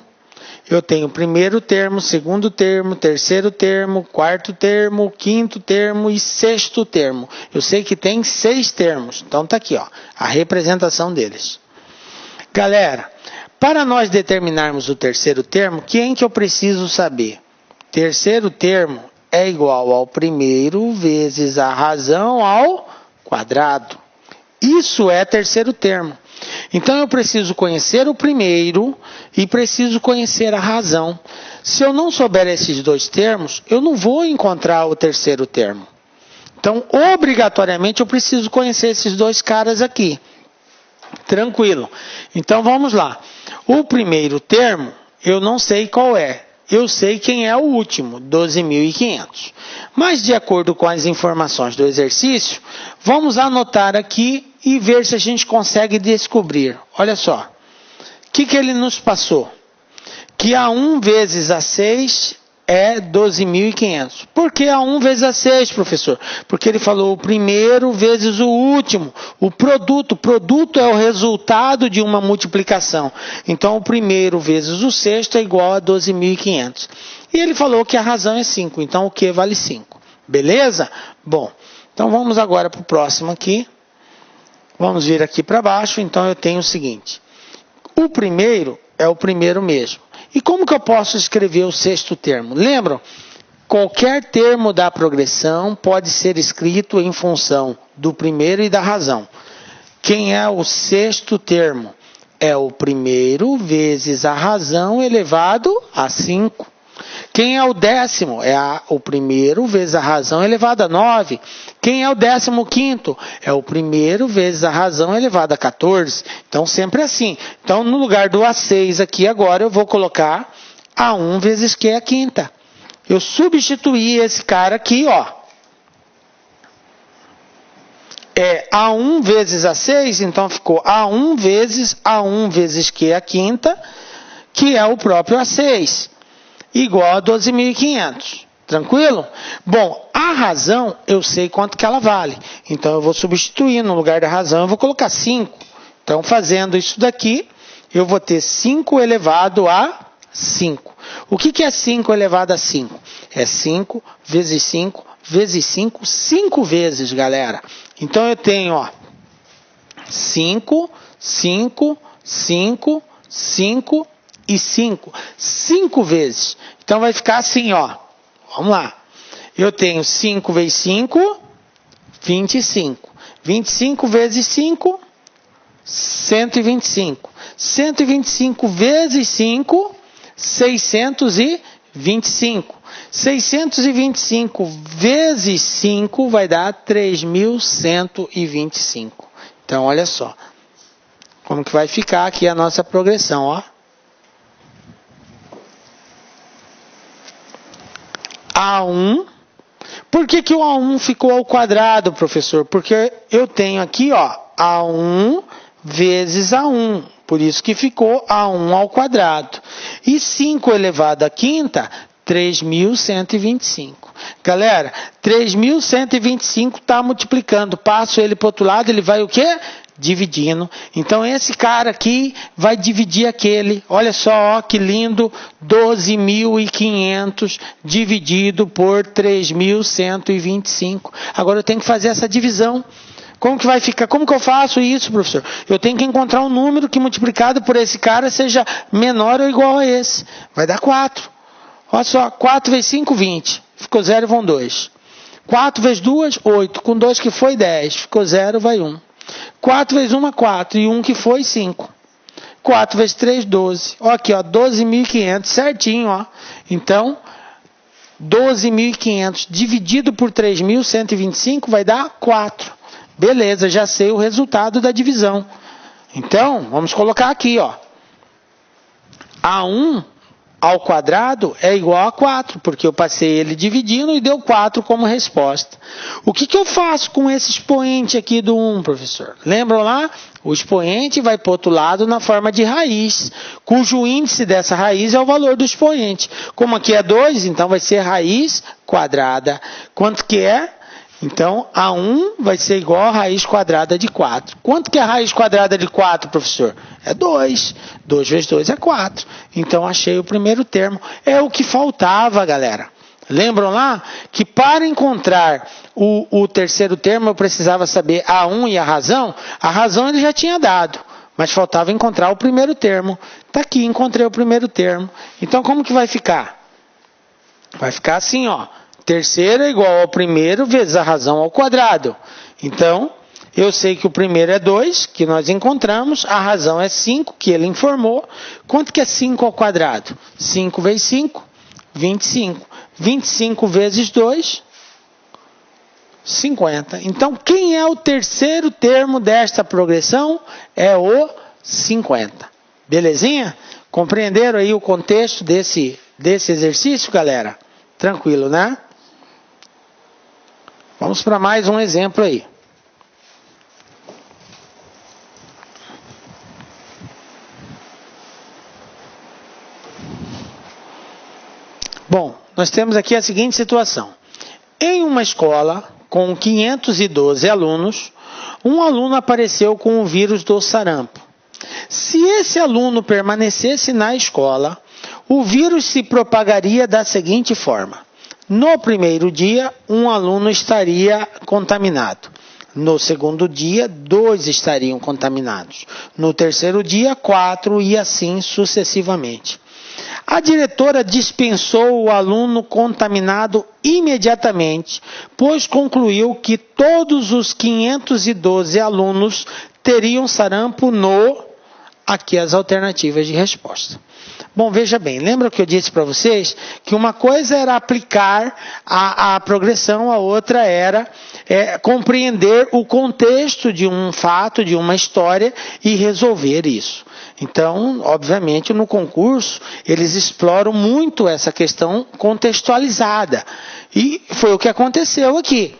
Eu tenho primeiro termo, segundo termo, terceiro termo, quarto termo, quinto termo e sexto termo. Eu sei que tem 6 termos. Então tá aqui, ó, a representação deles. Galera, para nós determinarmos o terceiro termo, quem que eu preciso saber? Terceiro termo é igual ao primeiro vezes a razão ao quadrado. Isso é terceiro termo. Então eu preciso conhecer o primeiro e preciso conhecer a razão. Se eu não souber esses 2 termos, eu não vou encontrar o terceiro termo. Então, obrigatoriamente, eu preciso conhecer esses 2 caras aqui. Tranquilo. Então, vamos lá. O primeiro termo, eu não sei qual é. Eu sei quem é o último, 12.500. Mas, de acordo com as informações do exercício, vamos anotar aqui e ver se a gente consegue descobrir. Olha só. O que ele nos passou? Que A1 vezes A6 é 12.500. Por que A1 vezes A6, professor? Porque ele falou o primeiro vezes o último. O produto. O produto é o resultado de uma multiplicação. Então, o primeiro vezes o sexto é igual a 12.500. E ele falou que a razão é 5. Então, o Q vale 5. Beleza? Bom, então vamos agora para o próximo aqui. Vamos vir aqui para baixo. Então, eu tenho o seguinte. O primeiro é o primeiro mesmo. E como que eu posso escrever o sexto termo? Lembram? Qualquer termo da progressão pode ser escrito em função do primeiro e da razão. Quem é o sexto termo? É o primeiro vezes a razão elevado a 5. Quem é o décimo? É o primeiro vezes a razão elevada a 9. Quem é o 15º? É o primeiro vezes a razão elevada a 14. Então, sempre assim. Então, no lugar do A6 aqui agora, eu vou colocar A1 vezes Q é a quinta. Eu substituí esse cara aqui, ó. É A1 vezes A6, então ficou A1 vezes Q é a quinta, que é o próprio A6. Igual a 12.500. Tranquilo? Bom, a razão, eu sei quanto que ela vale. Então, eu vou substituir. No lugar da razão, eu vou colocar 5. Então, fazendo isso daqui, eu vou ter 5 elevado a 5. O que é 5 elevado a 5? É 5 vezes 5 vezes 5, 5 vezes, galera. Então eu tenho, ó, 5, 5, 5, 5 e 5. 5 vezes. Então vai ficar assim, ó. Vamos lá. Eu tenho 5 vezes 5, 25. 25 vezes 5, 125. 125 vezes 5, 625. 625 vezes 5 vai dar 3.125. Então, olha só. Como que vai ficar aqui a nossa progressão, ó. A1. Por que o A1 ficou ao quadrado, professor? Porque eu tenho aqui, ó, A1 vezes A1. Por isso que ficou A1 ao quadrado. E 5 elevado à quinta, 3.125. Galera, 3.125 está multiplicando. Passo ele para o outro lado, ele vai o quê? Dividindo. Então, esse cara aqui vai dividir aquele. Olha só, ó, que lindo. 12.500 dividido por 3.125. Agora eu tenho que fazer essa divisão. Como que vai ficar? Como que eu faço isso, professor? Eu tenho que encontrar um número que multiplicado por esse cara seja menor ou igual a esse. Vai dar 4. Olha só, 4 vezes 5, 20. Ficou 0 e vão 2. 4 vezes 2, 8. Com 2 que foi 10. Ficou 0, vai 1. 4 vezes 1, 4. E 1 que foi 5. 4 vezes 3, 12. Ó, aqui, ó, 12.500, certinho, ó. Então, 12.500 dividido por 3.125 vai dar 4. Beleza, já sei o resultado da divisão. Então, vamos colocar aqui, ó. A1 ao quadrado é igual a 4, porque eu passei ele dividindo e deu 4 como resposta. O que eu faço com esse expoente aqui do 1, professor? Lembram lá? O expoente vai para o outro lado na forma de raiz, cujo índice dessa raiz é o valor do expoente. Como aqui é 2, então vai ser raiz quadrada. Quanto que é? Então, A1 vai ser igual a raiz quadrada de 4. Quanto que é a raiz quadrada de 4, professor? É 2. 2 vezes 2 é 4. Então, achei o primeiro termo. É o que faltava, galera. Lembram lá? Que para encontrar o terceiro termo, eu precisava saber A1 e a razão. A razão ele já tinha dado, mas faltava encontrar o primeiro termo. Está aqui, encontrei o primeiro termo. Então, como que vai ficar? Vai ficar assim, ó. Terceiro é igual ao primeiro vezes a razão ao quadrado. Então, eu sei que o primeiro é 2, que nós encontramos. A razão é 5, que ele informou. Quanto que é 5 ao quadrado? 5 vezes 5, 25. 25 vezes 2, 50. Então, quem é o terceiro termo desta progressão? É o 50. Belezinha? Compreenderam aí o contexto desse exercício, galera? Tranquilo, né? Vamos para mais um exemplo aí. Bom, nós temos aqui a seguinte situação. Em uma escola com 512 alunos, um aluno apareceu com o vírus do sarampo. Se esse aluno permanecesse na escola, o vírus se propagaria da seguinte forma. No primeiro dia, um aluno estaria contaminado. No segundo dia, 2 estariam contaminados. No terceiro dia, 4 e assim sucessivamente. A diretora dispensou o aluno contaminado imediatamente, pois concluiu que todos os 512 alunos teriam sarampo aqui as alternativas de resposta. Bom, veja bem, lembra que eu disse para vocês que uma coisa era aplicar a progressão, a outra era compreender o contexto de um fato, de uma história e resolver isso. Então, obviamente, no concurso, eles exploram muito essa questão contextualizada. E foi o que aconteceu aqui.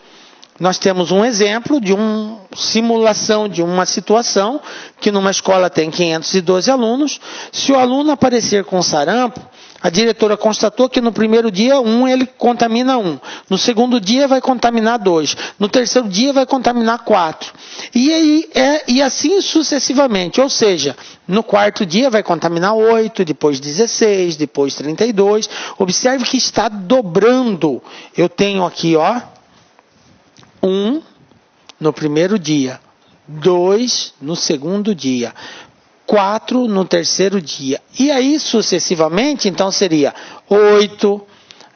Nós temos um exemplo de uma simulação de uma situação que numa escola tem 512 alunos. Se o aluno aparecer com sarampo, A diretora constatou que no primeiro dia, ele contamina 1. No segundo dia vai contaminar 2. No terceiro dia vai contaminar 4. E assim sucessivamente. Ou seja, no quarto dia vai contaminar 8, depois 16, depois 32. Observe que está dobrando. Eu tenho aqui, 1 no primeiro dia, 2 no segundo dia, 4 no terceiro dia. E aí, sucessivamente, então seria 8,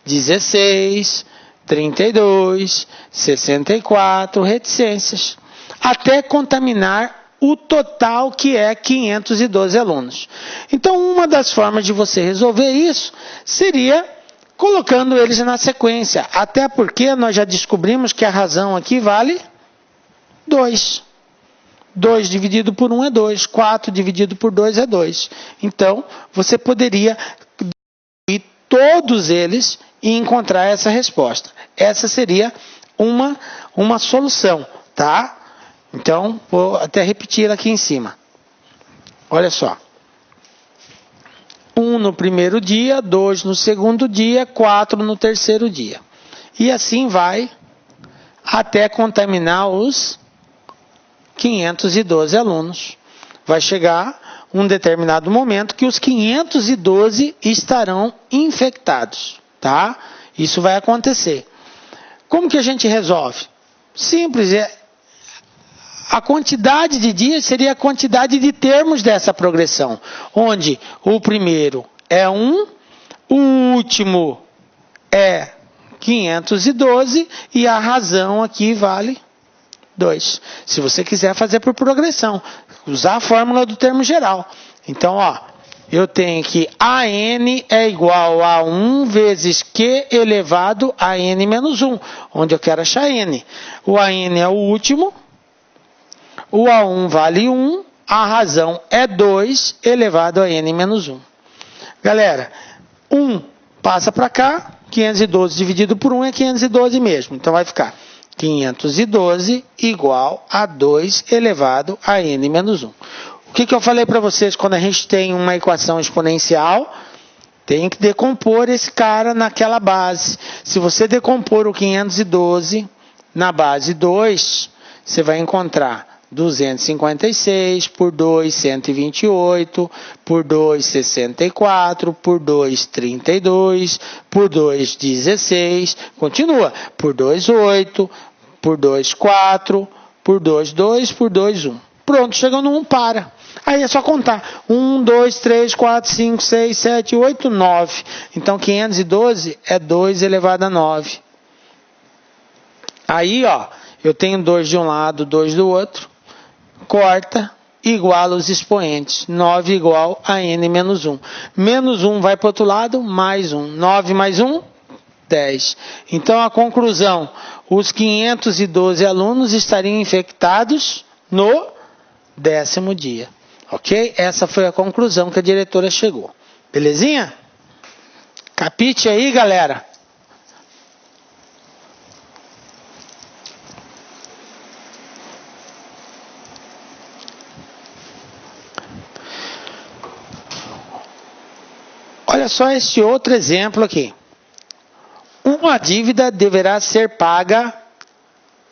16, 32, 64 reticências. Até contaminar o total, que é 512 alunos. Então, uma das formas de você resolver isso seria colocando eles na sequência. Até porque nós já descobrimos que a razão aqui vale 2. 2 dividido por 1 é 2. 4 dividido por 2 é 2. Então, você poderia dividir todos eles e encontrar essa resposta. Essa seria uma solução, tá? Então, vou até repetir aqui em cima. Olha só. 1 no primeiro dia, 2 no segundo dia, 4 no terceiro dia. E assim vai até contaminar os 512 alunos. Vai chegar um determinado momento que os 512 estarão infectados, tá? Isso vai acontecer. Como que a gente resolve? Simples, a quantidade de dias seria a quantidade de termos dessa progressão, onde o primeiro é 1, o último é 512 e a razão aqui vale 2. Se você quiser fazer por progressão, usar a fórmula do termo geral. Então, eu tenho que AN é igual a 1 vezes Q elevado a N menos 1, onde eu quero achar N. O AN é o último, o A1 vale 1, a razão é 2 elevado a N menos 1. Galera, 1 passa para cá, 512 dividido por 1 é 512 mesmo, então vai ficar 512 igual a 2 elevado a N menos 1. O que eu falei para vocês quando a gente tem uma equação exponencial? Tem que decompor esse cara naquela base. Se você decompor o 512 na base 2, você vai encontrar 256, por 2, 128, por 2, 64, por 2, 32, por 2, 16, continua, por 2, 8, por 2, 4, por 2, 2, por 2, 1. Pronto, chegou no 1, para. Aí é só contar. 1, 2, 3, 4, 5, 6, 7, 8, 9. Então, 512 é 2 elevado a 9. Aí, eu tenho 2 de um lado, 2 do outro. Corta, iguala os expoentes. 9 igual a N menos 1. Menos 1 vai para o outro lado, mais 1. 9 mais 1, 10. Então, a conclusão, os 512 alunos estariam infectados no 10º dia. Ok? Essa foi a conclusão que a diretora chegou. Belezinha? Capite aí, galera? Olha só este outro exemplo aqui. Uma dívida deverá ser paga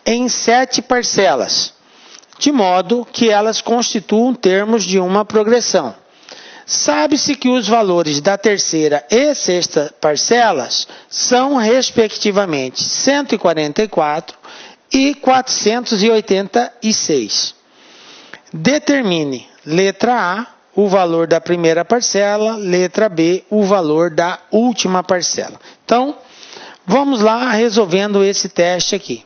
em 7 parcelas, de modo que elas constituam termos de uma progressão. Sabe-se que os valores da terceira e sexta parcelas são, respectivamente, 144 e 486. Determine, letra A, o valor da primeira parcela, letra B, o valor da última parcela. Então, vamos lá resolvendo esse teste aqui.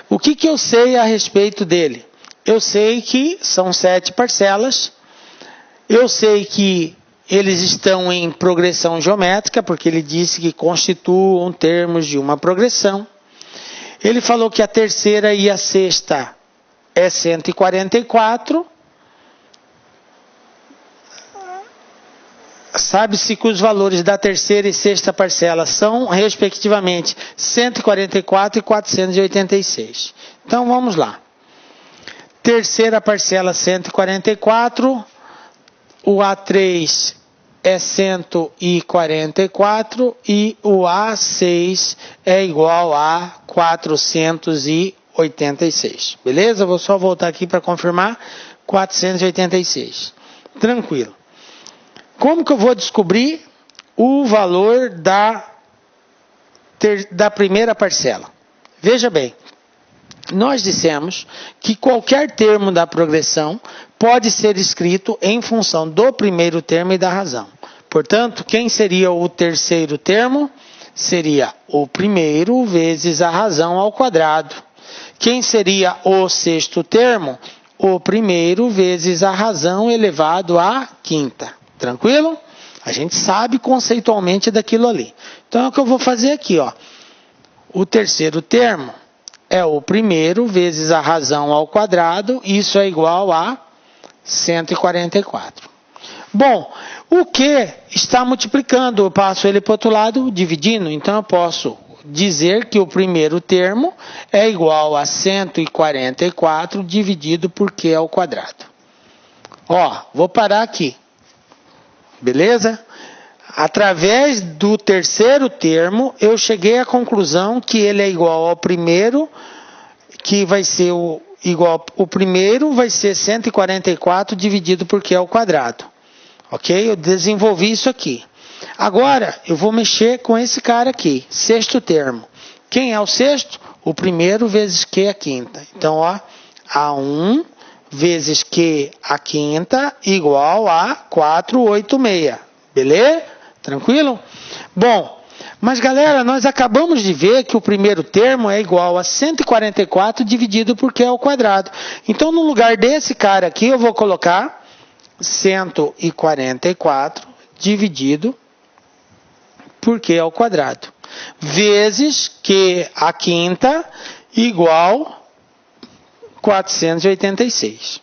O que eu sei a respeito dele? Eu sei que são 7 parcelas, eu sei que eles estão em progressão geométrica, porque ele disse que constituam termos de uma progressão. Ele falou que a terceira e a sexta é 144. Sabe-se que os valores da terceira e sexta parcela são, respectivamente, 144 e 486. Então, vamos lá. Terceira parcela, 144. O A3 é 144 e o A6 é igual a 486. Beleza? Vou só voltar aqui para confirmar. 486. Tranquilo. Como que eu vou descobrir o valor da primeira parcela? Veja bem, nós dissemos que qualquer termo da progressão pode ser escrito em função do primeiro termo e da razão. Portanto, quem seria o terceiro termo? Seria o primeiro vezes a razão ao quadrado. Quem seria o sexto termo? O primeiro vezes a razão elevado à quinta. Tranquilo? A gente sabe conceitualmente daquilo ali. Então, é o que eu vou fazer aqui, ó. O terceiro termo é o primeiro vezes a razão ao quadrado. Isso é igual a 144. Bom, o que está multiplicando? Eu passo ele para o outro lado, dividindo. Então, eu posso dizer que o primeiro termo é igual a 144 dividido por Q ao quadrado. Ó, vou parar aqui. Beleza? Através do terceiro termo, eu cheguei à conclusão que ele é igual ao primeiro, que vai ser o primeiro vai ser 144 dividido por Q ao quadrado. Ok? Eu desenvolvi isso aqui. Agora, eu vou mexer com esse cara aqui, sexto termo. Quem é o sexto? O primeiro vezes Q a quinta. Então, ó, A1 vezes Q a quinta igual a 486. Beleza? Tranquilo? Bom, mas galera, nós acabamos de ver que o primeiro termo é igual a 144 dividido por Q ao quadrado. Então, no lugar desse cara aqui, eu vou colocar 144 dividido por Q ao quadrado, vezes Q a quinta igual 486.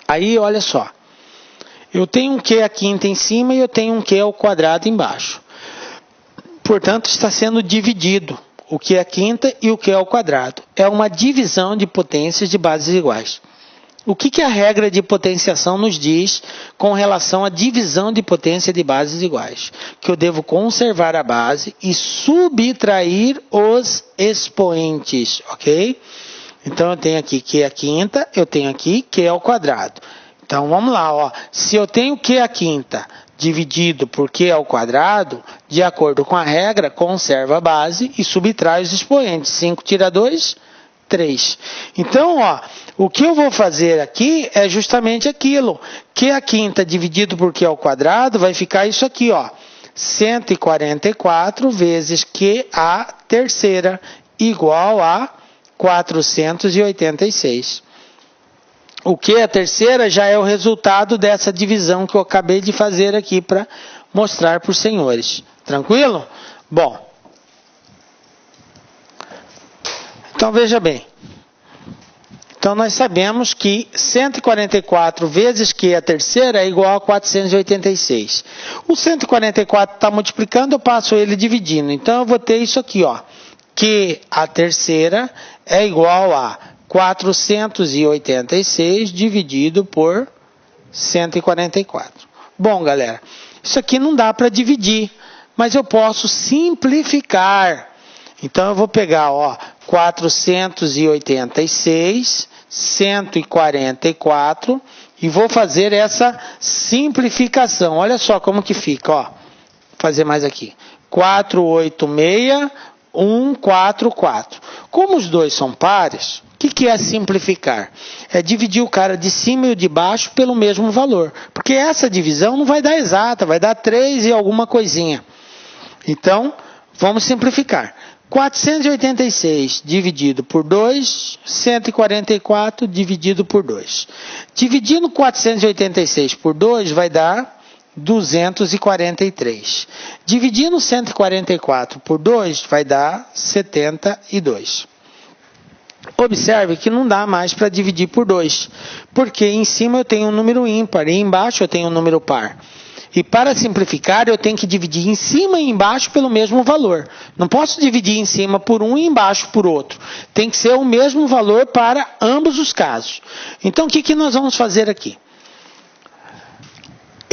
Aí, olha só. Eu tenho um Q a quinta em cima e eu tenho um Q ao quadrado embaixo. Portanto, está sendo dividido o Q a quinta e o Q ao quadrado. É uma divisão de potências de bases iguais. O que a regra de potenciação nos diz com relação à divisão de potência de bases iguais? Que eu devo conservar a base e subtrair os expoentes, ok? Então, eu tenho aqui Q a quinta, eu tenho aqui Q ao quadrado. Então, vamos lá, ó. Se eu tenho Q a quinta dividido por Q ao quadrado, de acordo com a regra, conserva a base e subtrai os expoentes. 5 tira 2, 3. Então, ó, o que eu vou fazer aqui é justamente aquilo. Q a quinta dividido por Q ao quadrado vai ficar isso aqui, ó. 144 vezes Q a terceira igual a 486. O Q a terceira já é o resultado dessa divisão que eu acabei de fazer aqui para mostrar para os senhores. Tranquilo? Bom. Então, veja bem. Então, nós sabemos que 144 vezes Q a terceira é igual a 486. O 144 está multiplicando, eu passo ele dividindo. Então, eu vou ter isso aqui, ó. Q a terceira é igual a 486 dividido por 144. Bom, galera, isso aqui não dá para dividir, mas eu posso simplificar. Então, eu vou pegar, ó, 486, 144 e vou fazer essa simplificação. Olha só como que fica, ó. Vou fazer mais aqui. 486, 144. Como os dois são pares, o que é simplificar? É dividir o cara de cima e o de baixo pelo mesmo valor. Porque essa divisão não vai dar exata, vai dar 3 e alguma coisinha. Então, vamos simplificar. 486 dividido por 2, 144 dividido por 2. Dividindo 486 por 2 vai dar 243. Dividindo 144 por 2 vai dar 72. Observe que não dá mais para dividir por 2, porque em cima eu tenho um número ímpar e embaixo eu tenho um número par. E para simplificar, eu tenho que dividir em cima e embaixo pelo mesmo valor. Não posso dividir em cima por um e embaixo por outro. Tem que ser o mesmo valor para ambos os casos. Então, o que nós vamos fazer aqui?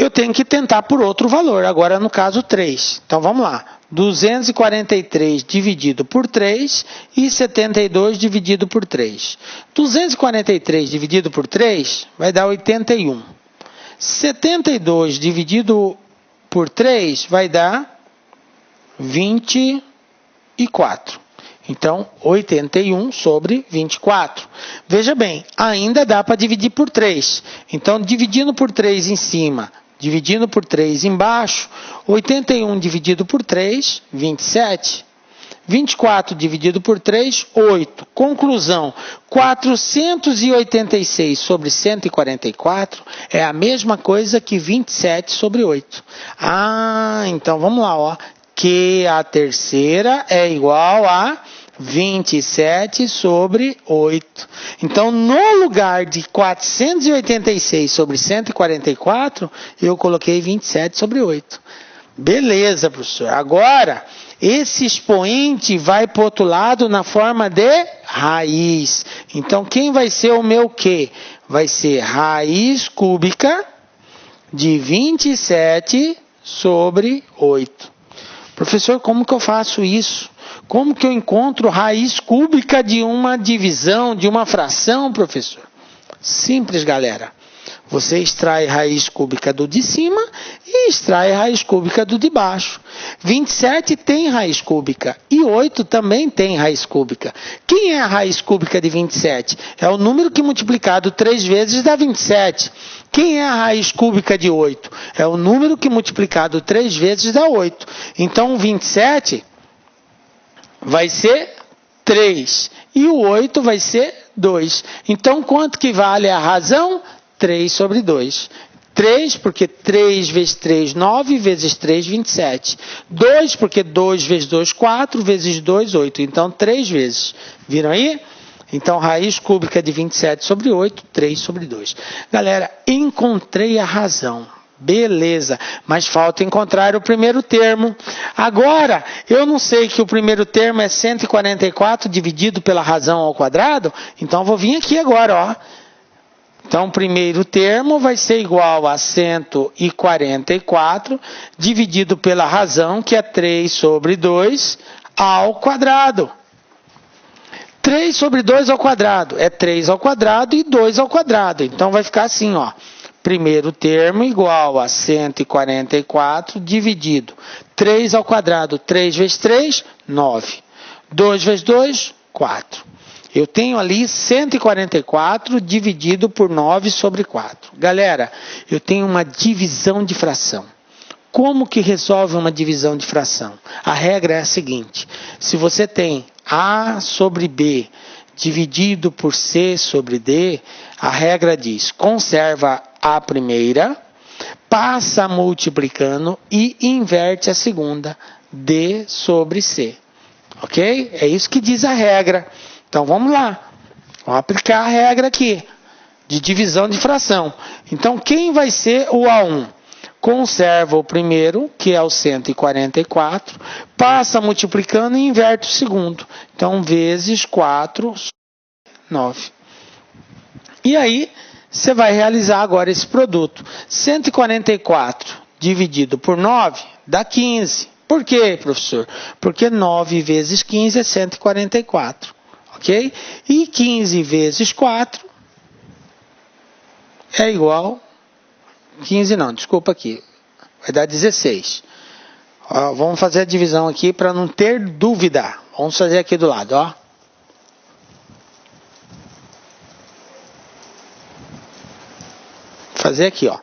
eu tenho que tentar por outro valor, agora no caso 3. Então vamos lá, 243 dividido por 3 e 72 dividido por 3. 243 dividido por 3 vai dar 81. 72 dividido por 3 vai dar 24. Então, 81 sobre 24. Veja bem, ainda dá para dividir por 3. Então, dividindo por 3 em cima, dividindo por 3 embaixo, 81 dividido por 3, 27. 24 dividido por 3, 8. Conclusão, 486 sobre 144 é a mesma coisa que 27 sobre 8. Ah, então vamos lá, ó. Que a terceira é igual a 27 sobre 8. Então, no lugar de 486 sobre 144, eu coloquei 27 sobre 8. Beleza, professor. Agora, esse expoente vai para o outro lado na forma de raiz. Então, quem vai ser o meu Q? Vai ser raiz cúbica de 27 sobre 8. Professor, como que eu faço isso? Como que eu encontro raiz cúbica de uma divisão, de uma fração, professor? Simples, galera. Você extrai raiz cúbica do de cima e extrai raiz cúbica do de baixo. 27 tem raiz cúbica e 8 também tem raiz cúbica. Quem é a raiz cúbica de 27? É o número que multiplicado 3 vezes dá 27. Quem é a raiz cúbica de 8? É o número que multiplicado 3 vezes dá 8. Então, 27 vai ser 3 e o 8 vai ser 2. Então, quanto que vale a razão? 3 sobre 2. 3, porque 3 vezes 3, 9, vezes 3, 27. 2, porque 2 vezes 2, 4, vezes 2, 8. Então, 3 vezes. Viram aí? Então, raiz cúbica de 27 sobre 8, 3 sobre 2. Galera, encontrei a razão. Beleza, mas falta encontrar o primeiro termo. Agora, eu não sei que o primeiro termo é 144 dividido pela razão ao quadrado, então vou vir aqui agora, ó. Então, o primeiro termo vai ser igual a 144 dividido pela razão, que é 3 sobre 2 ao quadrado. 3 sobre 2 ao quadrado é 3 ao quadrado e 2 ao quadrado. Então, vai ficar assim, ó. Primeiro termo igual a 144 dividido 3 ao quadrado. 3 vezes 3, 9. 2 vezes 2, 4. Eu tenho ali 144 dividido por 9 sobre 4. Galera, eu tenho uma divisão de fração. Como que resolve uma divisão de fração? A regra é a seguinte: se você tem A sobre B dividido por C sobre D, a regra diz: conserva a primeira, passa multiplicando e inverte a segunda, D sobre C. Ok? É isso que diz a regra. Então, vamos lá. Vamos aplicar a regra aqui, de divisão de fração. Então, quem vai ser o A1? Conserva o primeiro, que é o 144, passa multiplicando e inverte o segundo. Então, vezes 4, 9. E aí, você vai realizar agora esse produto. 144 dividido por 9 dá 15. Por quê, professor? Porque 9 vezes 15 é 144. Ok? E 15 vezes 4 é igual... 15 não, desculpa aqui. Vai dar 16. Ó, vamos fazer a divisão aqui para não ter dúvida. Vamos fazer aqui do lado, ó. Fazer aqui, ó.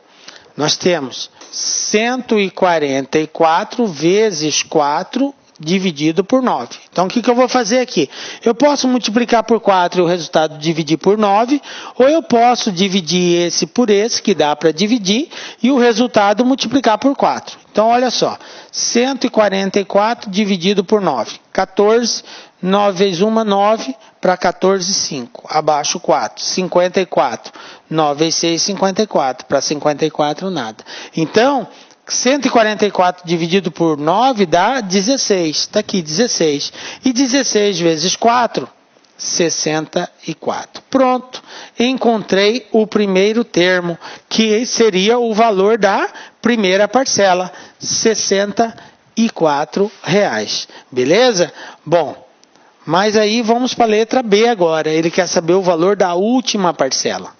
Nós temos 144 vezes 4 dividido por 9. Então, o que eu vou fazer aqui? Eu posso multiplicar por 4 e o resultado dividir por 9, ou eu posso dividir esse por esse, que dá para dividir, e o resultado multiplicar por 4. Então, olha só, 144 dividido por 9. 14, 9 vezes 1, 9, para 14, 5. Abaixo 4. 54. 9 vezes 6, 54. Para 54, nada. Então, 144 dividido por 9 dá 16. Está aqui, 16. E 16 vezes 4 64. Pronto, encontrei o primeiro termo, que seria o valor da primeira parcela, R$ 64. Beleza? Bom, mas aí vamos para a letra B agora. Ele quer saber o valor da última parcela.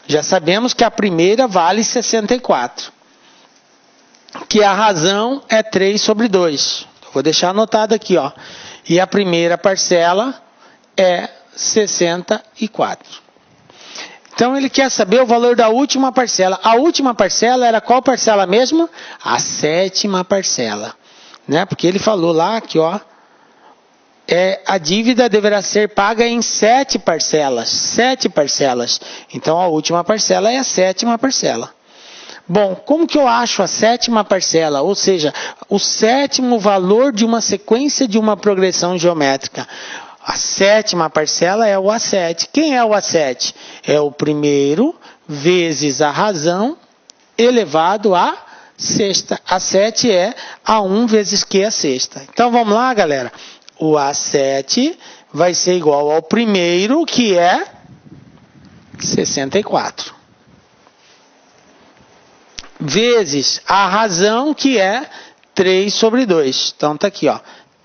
Já sabemos que a primeira vale 64. Que a razão é 3/2. Vou deixar anotado aqui, ó. E a primeira parcela é 64. Então ele quer saber o valor da última parcela. A última parcela era qual parcela mesmo? A 7ª parcela, né? Porque ele falou lá que, ó, a dívida deverá ser paga em 7 parcelas. 7 parcelas. Então a última parcela é a 7ª parcela. Bom, como que eu acho a 7ª parcela? Ou seja, o 7º valor de uma sequência de uma progressão geométrica. A 7ª parcela é o A7. Quem é o A7? É o primeiro vezes a razão elevado à sexta. A7 é A1 vezes Q a sexta. Então vamos lá, galera. O A7 vai ser igual ao primeiro, que é 64. Vezes a razão, que é 3/2. Então tá aqui, ó.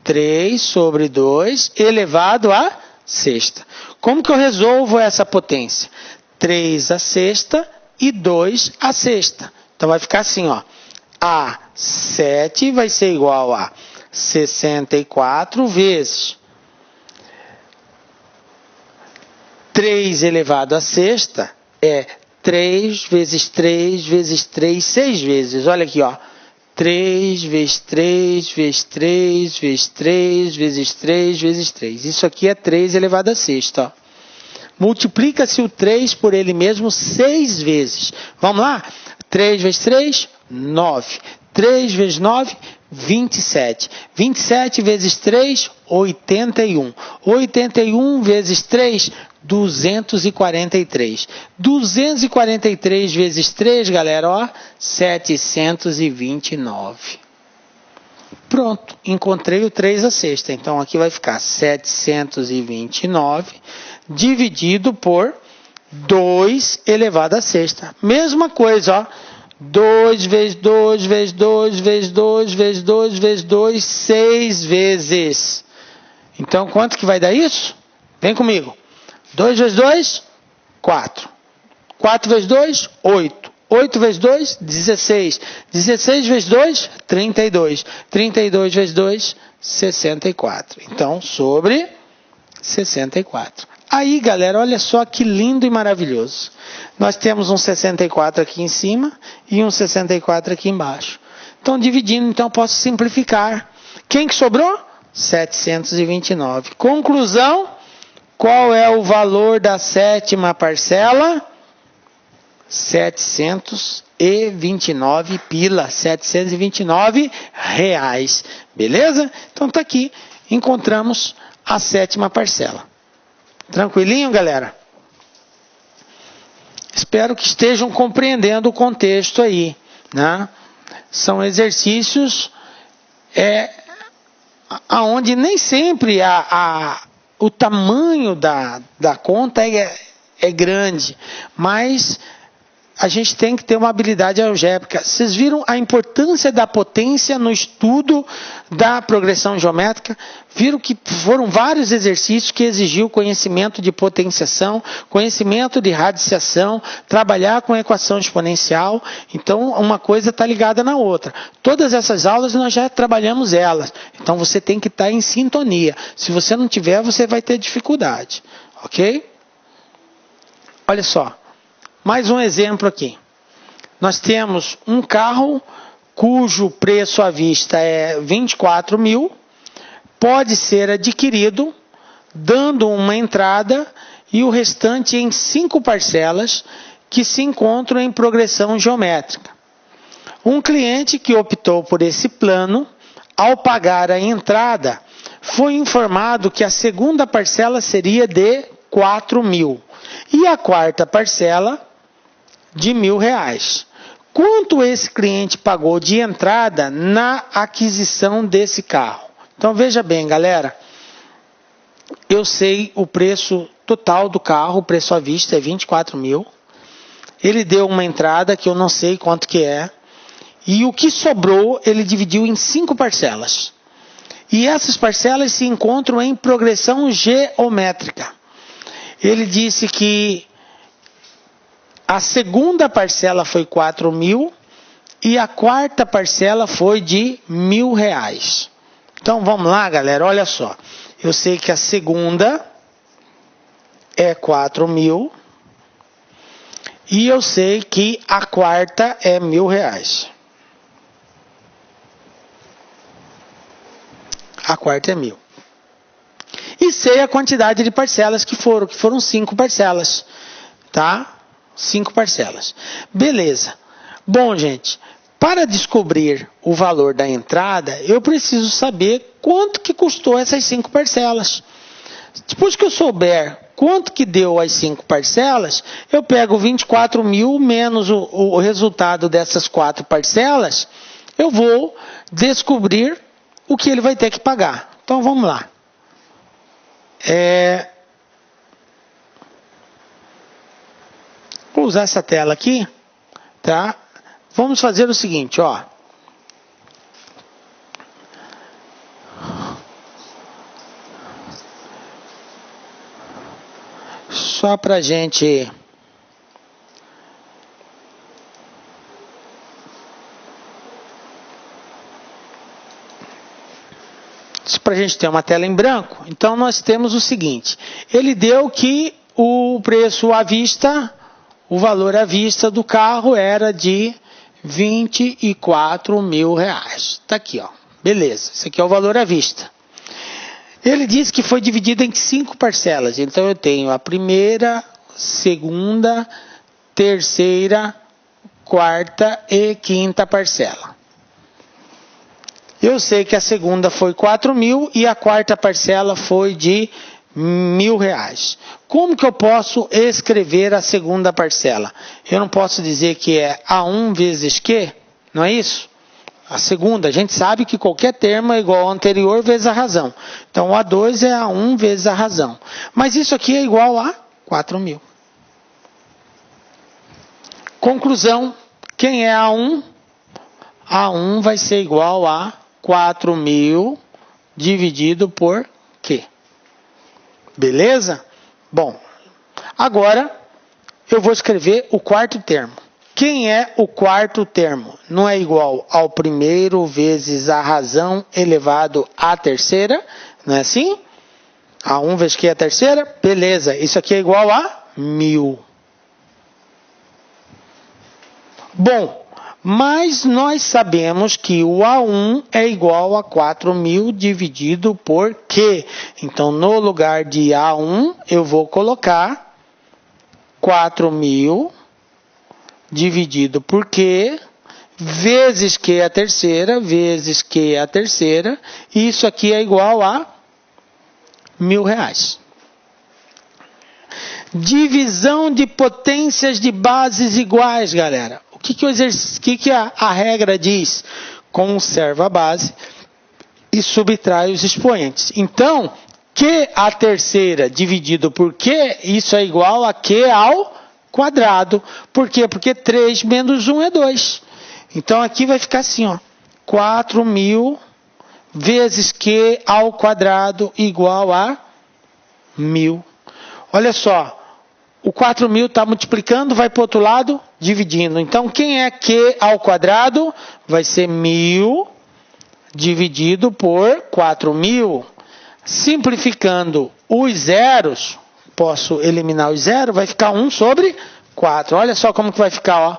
3/2 elevado à sexta. Como que eu resolvo essa potência? 3 à sexta e 2 à sexta. Então vai ficar assim, ó. A7 vai ser igual a 64 vezes 3 elevado à sexta é 3 vezes 3 vezes 3, 6 vezes. Olha aqui, ó. 3 vezes 3 vezes 3 vezes 3 vezes 3 vezes 3. Isso aqui é 3 elevado à sexta, ó. Multiplica-se o 3 por ele mesmo 6 vezes. Vamos lá? 3 vezes 3, 9. 3 vezes 9, 27. 27 vezes 3, 81. 81 vezes 3, 243. 243 vezes 3, galera, ó, 729. Pronto, encontrei o 3 à sexta. Então aqui vai ficar 729 dividido por 2 elevado à sexta. Mesma coisa, ó. 2 vezes 2 vezes 2 vezes 2 vezes 2 vezes 2, 6 vezes. Então quanto que vai dar isso? Vem comigo. 2 vezes 2, 4. 4 vezes 2, 8. 8 vezes 2, 16. 16 vezes 2, 32. 32 vezes 2, 64. Então, sobre 64. Aí, galera, olha só que lindo e maravilhoso. Nós temos um 64 aqui em cima e um 64 aqui embaixo. Então, dividindo, então, posso simplificar. Quem que sobrou? 729. Conclusão, qual é o valor da 7ª parcela? 729 pila, 729 reais. Beleza? Então tá aqui, encontramos a 7ª parcela. Tranquilinho, galera? Espero que estejam compreendendo o contexto aí, né? São exercícios aonde nem sempre o tamanho da conta é grande, mas a gente tem que ter uma habilidade algébrica. Vocês viram a importância da potência no estudo da progressão geométrica? Viram que foram vários exercícios que exigiu conhecimento de potenciação, conhecimento de radiciação, trabalhar com equação exponencial. Então, uma coisa está ligada na outra. Todas essas aulas nós já trabalhamos elas. Então, você tem que estar em sintonia. Se você não tiver, você vai ter dificuldade. Ok? Olha só. Mais um exemplo aqui. Nós temos um carro cujo preço à vista é 24 mil, pode ser adquirido dando uma entrada e o restante em 5 parcelas que se encontram em progressão geométrica. Um cliente que optou por esse plano, ao pagar a entrada, foi informado que a segunda parcela seria de 4 mil e a quarta parcela de R$1.000. Quanto esse cliente pagou de entrada na aquisição desse carro? Então veja bem, galera, eu sei o preço total do carro, o preço à vista é 24 mil. Ele deu uma entrada que eu não sei quanto que é. E o que sobrou, ele dividiu em 5 parcelas. E essas parcelas se encontram em progressão geométrica. Ele disse que a segunda parcela foi 4 mil e a quarta parcela foi de R$1.000. Então vamos lá, galera, olha só. Eu sei que a segunda é 4 mil e eu sei que a quarta é R$1.000. A quarta é 1.000. E sei a quantidade de parcelas que foram 5 parcelas, tá? 5 parcelas. Beleza. Bom, gente, para descobrir o valor da entrada, eu preciso saber quanto que custou essas 5 parcelas. Depois que eu souber quanto que deu as 5 parcelas, eu pego 24 mil menos o resultado dessas 4 parcelas, eu vou descobrir o que ele vai ter que pagar. Então vamos lá. Vou usar essa tela aqui, tá? Vamos fazer o seguinte, ó. Só pra gente ter uma tela em branco, então nós temos o seguinte. Ele deu que o preço à vista, o valor à vista do carro era de R$24.000. Está aqui, ó. Beleza, esse aqui é o valor à vista. Ele disse que foi dividido em 5 parcelas. Então eu tenho a primeira, segunda, terceira, quarta e quinta parcela. Eu sei que a segunda foi 4 mil e a quarta parcela foi de R$1.000. Como que eu posso escrever a segunda parcela? Eu não posso dizer que é A1 vezes Q, não é isso? A segunda, a gente sabe que qualquer termo é igual ao anterior vezes a razão. Então, o A2 é A1 vezes a razão. Mas isso aqui é igual a 4 mil. Conclusão, quem é A1? A1 vai ser igual a 4 mil dividido por Q. Beleza? Bom, agora eu vou escrever o quarto termo. Quem é o quarto termo? Não é igual ao primeiro vezes a razão elevado à terceira? Não é assim? A1 vezes Q é a terceira? Beleza, isso aqui é igual a 1.000. Bom, mas nós sabemos que o A1 é igual a 4 mil dividido por Q. Então, no lugar de A1, eu vou colocar 4 mil dividido por Q, vezes Q é a terceira, vezes Q é a terceira. E isso aqui é igual a R$1.000. Divisão de potências de bases iguais, galera. O que a regra diz? Conserva a base e subtrai os expoentes. Então, Q a terceira dividido por Q, isso é igual a Q ao quadrado. Por quê? Porque 3 menos 1 é 2. Então, aqui vai ficar assim, ó. 4 mil vezes Q ao quadrado igual a 1.000. Olha só. O 4 mil está multiplicando, vai para o outro lado, dividindo. Então, quem é Q ao quadrado? Vai ser 1.000 dividido por 4 mil. Simplificando os zeros, posso eliminar os zeros, vai ficar 1 sobre 4. Olha só como que vai ficar, ó.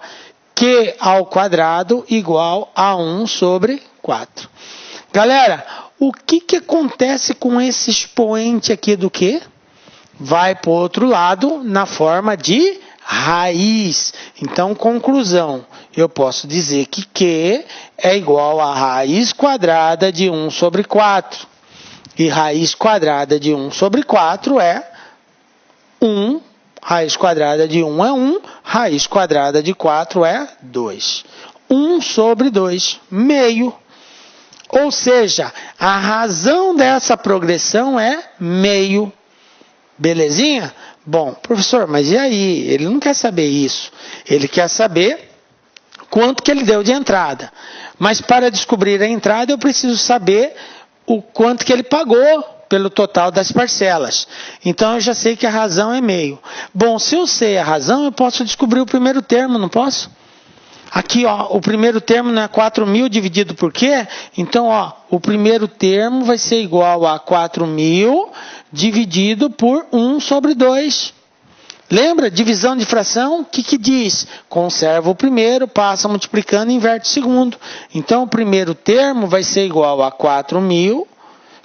Q ao quadrado igual a 1 sobre 4. Galera, o que acontece com esse expoente aqui do Q? Vai para o outro lado na forma de raiz. Então, conclusão, eu posso dizer que Q é igual a raiz quadrada de 1 sobre 4. E raiz quadrada de 1 sobre 4 é 1. Raiz quadrada de 1 é 1. Raiz quadrada de 4 é 2. 1 sobre 2, meio. Ou seja, a razão dessa progressão é meio. Belezinha? Bom, professor, mas e aí? Ele não quer saber isso. Ele quer saber quanto que ele deu de entrada. Mas para descobrir a entrada, eu preciso saber o quanto que ele pagou pelo total das parcelas. Então, eu já sei que a razão é meio. Bom, se eu sei a razão, eu posso descobrir o primeiro termo, não posso? Aqui, ó, o primeiro termo não é 4.000 dividido por quê? Então, ó, o primeiro termo vai ser igual a 4.000 dividido por 1 sobre 2. Lembra? Divisão de fração, o que diz? Conserva o primeiro, passa multiplicando e inverte o segundo. Então, o primeiro termo vai ser igual a 4.000,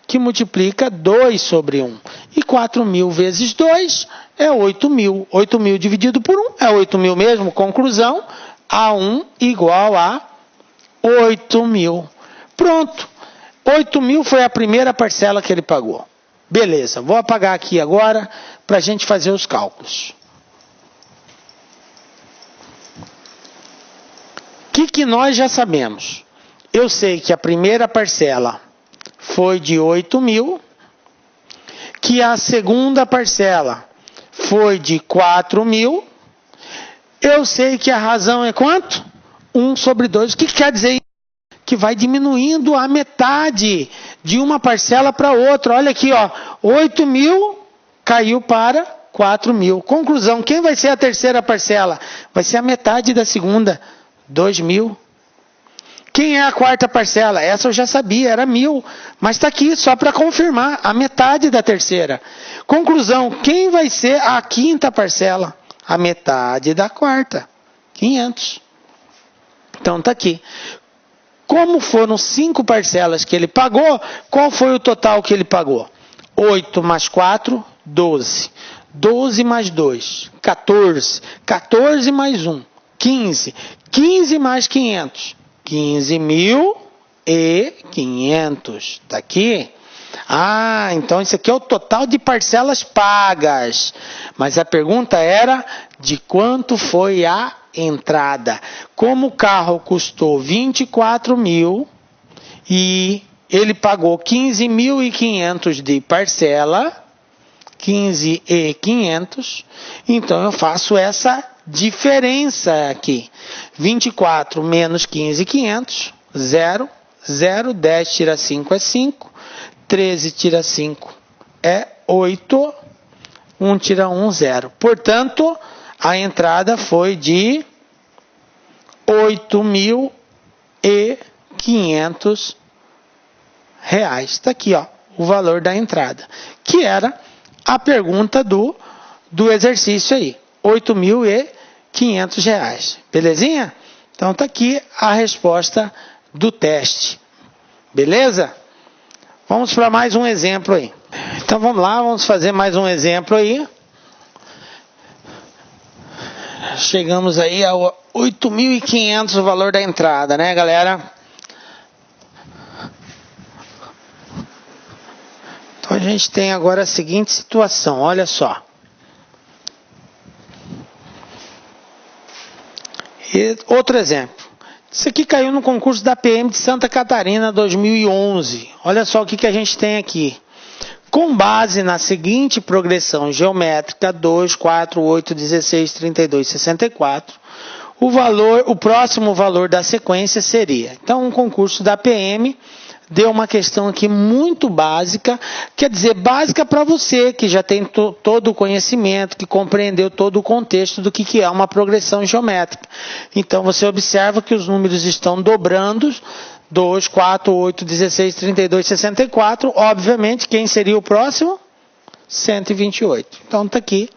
que multiplica 2 sobre 1. E 4.000 vezes 2 é 8.000. 8.000 dividido por 1 é 8.000 mesmo. Conclusão, A1 igual a 8.000. Pronto. 8.000 foi a primeira parcela que ele pagou. Beleza, vou apagar aqui agora para a gente fazer os cálculos. O que nós já sabemos? Eu sei que a primeira parcela foi de 8.000, que a segunda parcela foi de 4.000. Eu sei que a razão é quanto? 1 sobre 2. O que quer dizer isso? Que vai diminuindo a metade de uma parcela para outra. Olha aqui, ó, 8.000 caiu para 4.000. Conclusão, quem vai ser a terceira parcela? Vai ser a metade da segunda, 2.000. Quem é a quarta parcela? Essa eu já sabia, era 1.000. Mas está aqui, só para confirmar, a metade da terceira. Conclusão, quem vai ser a quinta parcela? A metade da quarta, 500. Então está aqui. Como foram 5 parcelas que ele pagou, qual foi o total que ele pagou? 8 mais 4, 12. 12 mais 2, 14. 14 mais 1, 15. 15 mais 500, 15.500. Está aqui? Ah, então isso aqui é o total de parcelas pagas. Mas a pergunta era de quanto foi a entrada. Como o carro custou 24.000 e ele pagou 15.500 de parcela, 15.500, então eu faço essa diferença aqui. 24 menos 15.500, 0, 0, 10 tira 5 é 5, 13 tira 5 é 8, 1 tira 1, 0. Portanto, a entrada foi de R$8.500. Está aqui, ó, o valor da entrada, que era a pergunta do exercício aí, R$8.500. Belezinha? Então está aqui a resposta do teste. Beleza? Vamos para mais um exemplo aí. Então vamos lá, vamos fazer mais um exemplo aí. Chegamos aí a 8.500 o valor da entrada, né, galera? Então a gente tem agora a seguinte situação, olha só. E outro exemplo. Isso aqui caiu no concurso da PM de Santa Catarina 2011. Olha só o que a gente tem aqui. Com base na seguinte progressão geométrica, 2, 4, 8, 16, 32, 64, o próximo valor da sequência seria. Então, um concurso da PM deu uma questão aqui muito básica, quer dizer, básica para você, que já tem todo o conhecimento, que compreendeu todo o contexto do que é uma progressão geométrica. Então, você observa que os números estão dobrando, 2, 4, 8, 16, 32, 64. Obviamente, quem seria o próximo? 128. Então, está aqui.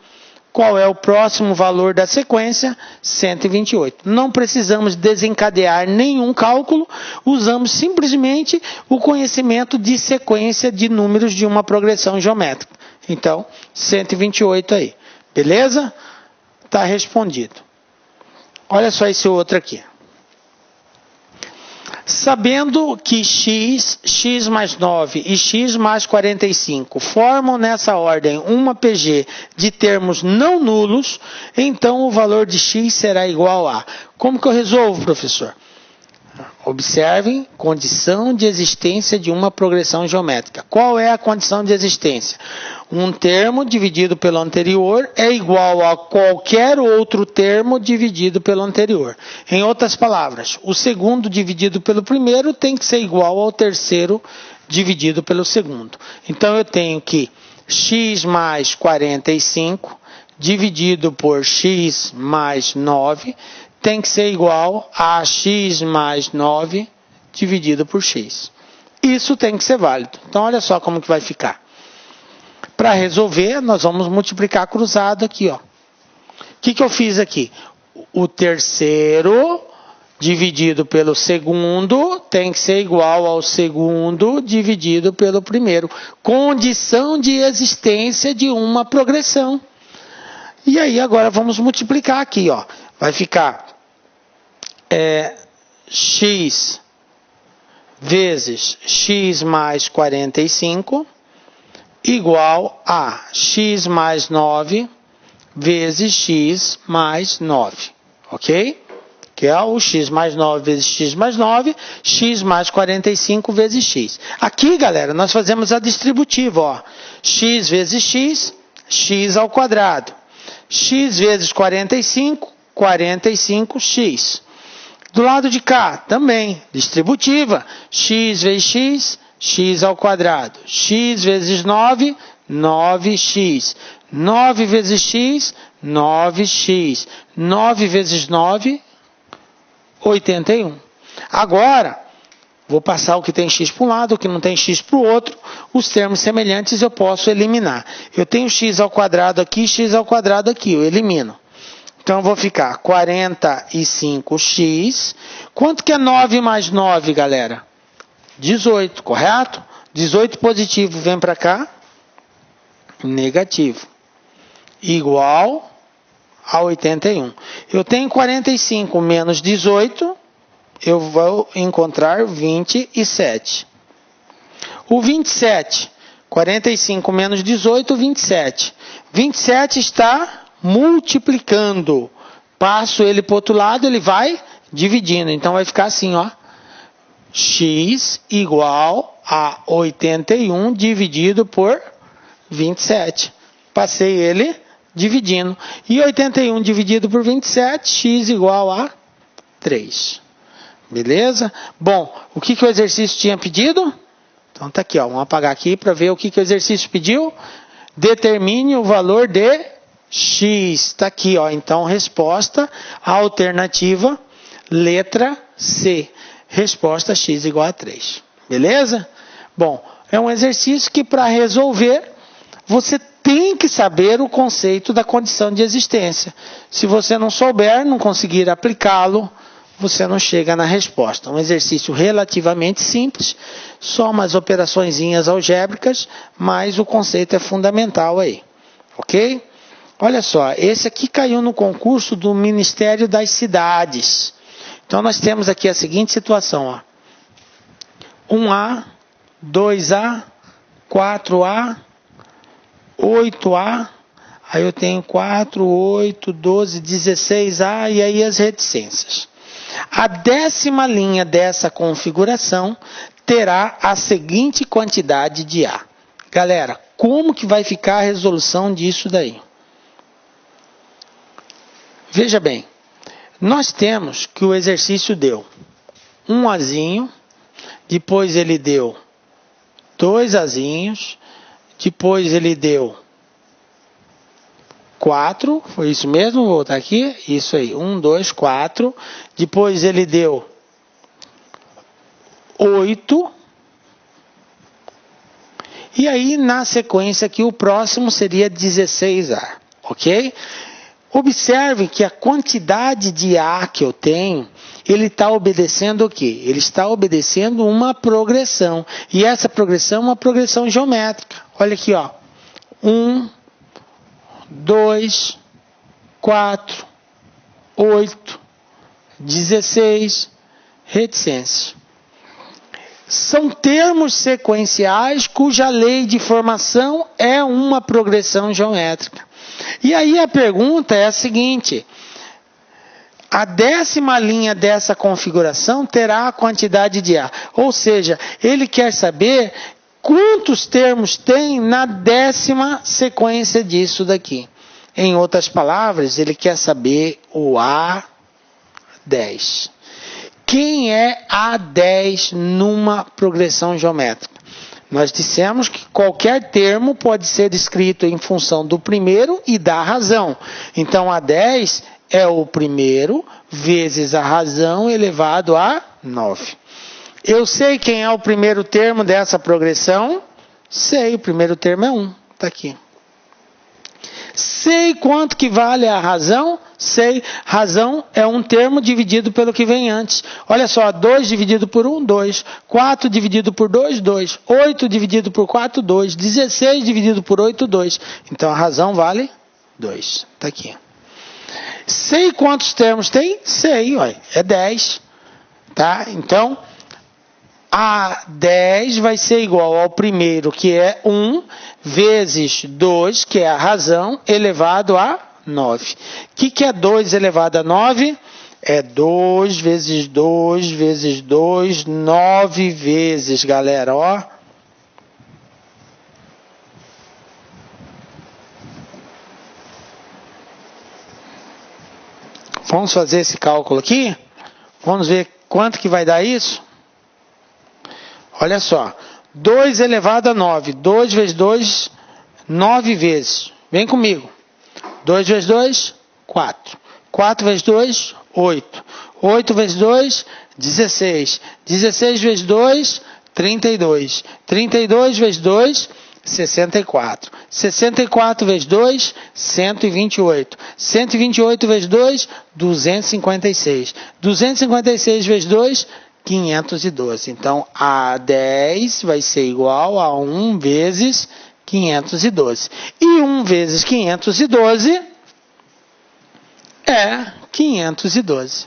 Qual é o próximo valor da sequência? 128. Não precisamos desencadear nenhum cálculo, usamos simplesmente o conhecimento de sequência de números de uma progressão geométrica. Então, 128 aí. Beleza? Está respondido. Olha só esse outro aqui. Sabendo que x, x mais 9 e x mais 45 formam nessa ordem uma PG de termos não nulos, então o valor de x será igual a... Como que eu resolvo, professor? Observem, condição de existência de uma progressão geométrica. Qual é a condição de existência? Um termo dividido pelo anterior é igual a qualquer outro termo dividido pelo anterior. Em outras palavras, o segundo dividido pelo primeiro tem que ser igual ao terceiro dividido pelo segundo. Então eu tenho que x mais 45 dividido por x mais 9 tem que ser igual a x mais 9 dividido por x. Isso tem que ser válido. Então, olha só como que vai ficar. Para resolver, nós vamos multiplicar cruzado aqui, ó. O que eu fiz aqui? O terceiro dividido pelo segundo tem que ser igual ao segundo dividido pelo primeiro. Condição de existência de uma progressão. E aí, agora vamos multiplicar aqui, ó. Vai ficar x vezes x mais 45 igual a x mais 9 vezes x mais 9. Ok? Que é o x mais 9 vezes x mais 9, x mais 45 vezes x. Aqui, galera, nós fazemos a distributiva, ó. X vezes x, x ao quadrado. X vezes 45, 45x. Do lado de cá, também, distributiva. X vezes x, x ao quadrado. X vezes 9, 9x. 9 vezes x, 9x. 9 vezes 9, 81. Agora, vou passar o que tem x para um lado, o que não tem x para o outro. Os termos semelhantes eu posso eliminar. Eu tenho x ao quadrado aqui, x ao quadrado aqui. Eu elimino. Então, eu vou ficar 45x. Quanto que é 9 mais 9, galera? 18, correto? 18 positivo vem para cá. Negativo. Igual a 81. Eu tenho 45 menos 18. Eu vou encontrar 27. O 27. 45 menos 18, 27. 27 está multiplicando. Passo ele para o outro lado, ele vai dividindo. Então, vai ficar assim, ó. X igual a 81 dividido por 27. Passei ele dividindo. E 81 dividido por 27, x igual a 3. Beleza? Bom, o que o exercício tinha pedido? Então, tá aqui, ó. Vamos apagar aqui para ver o que o exercício pediu. Determine o valor de x. Está aqui, ó. Então, resposta, alternativa, letra C. Resposta x igual a 3. Beleza? Bom, é um exercício que para resolver, você tem que saber o conceito da condição de existência. Se você não souber, não conseguir aplicá-lo, você não chega na resposta. Um exercício relativamente simples, só umas operaçõezinhas algébricas, mas o conceito é fundamental aí. Ok? Olha só, esse aqui caiu no concurso do Ministério das Cidades. Então, nós temos aqui a seguinte situação, ó. 1A, 2A, 4A, 8A, aí eu tenho 4, 8, 12, 16A e aí as reticências. A 10ª linha dessa configuração terá a seguinte quantidade de A. Galera, como que vai ficar a resolução disso daí? Veja bem, nós temos que o exercício deu um Azinho, depois ele deu 2 Azinhos, depois ele deu 4, foi isso mesmo? Vou voltar aqui, isso aí, 1, 2, 4, depois ele deu 8, e aí na sequência aqui o próximo seria 16A, ok? Observe que a quantidade de A que eu tenho, ele está obedecendo o quê? Ele está obedecendo uma progressão. E essa progressão é uma progressão geométrica. Olha aqui, ó. 1, 2, 4, 8, 16, reticência. São termos sequenciais cuja lei de formação é uma progressão geométrica. E aí a pergunta é a seguinte: a 10ª linha dessa configuração terá a quantidade de A. Ou seja, ele quer saber quantos termos tem na 10ª sequência disso daqui. Em outras palavras, ele quer saber o A10. Quem é A10 numa progressão geométrica? Nós dissemos que qualquer termo pode ser escrito em função do primeiro e da razão. Então, A10 é o primeiro vezes a razão elevado a 9. Eu sei quem é o primeiro termo dessa progressão? Sei, o primeiro termo é 1. Está aqui. Sei quanto que vale a razão? Sei. Razão é um termo dividido pelo que vem antes. Olha só, 2 dividido por 1, 2. 4 dividido por 2, 2. 8 dividido por 4, 2. 16 dividido por 8, 2. Então a razão vale 2. Está aqui. Sei quantos termos tem? Sei, olha, é 10. Tá? Então, A10 vai ser igual ao primeiro, que é 1, vezes 2, que é a razão, elevado a 9. O que é 2 elevado a 9? É 2 vezes 2 vezes 2, 9 vezes, galera, ó. Vamos fazer esse cálculo aqui? Vamos ver quanto que vai dar isso? Olha só, 2 elevado a 9. 2 vezes 2, 9 vezes. Vem comigo. 2 vezes 2, 4. 4 vezes 2, 8. 8 vezes 2, 16. 16 vezes 2, 32. 32 vezes 2, 64. 64 vezes 2, 128. 128 vezes 2, 256. 256 vezes 2, 512. Então, A10 vai ser igual a 1 vezes 512. E 1 vezes 512 é 512.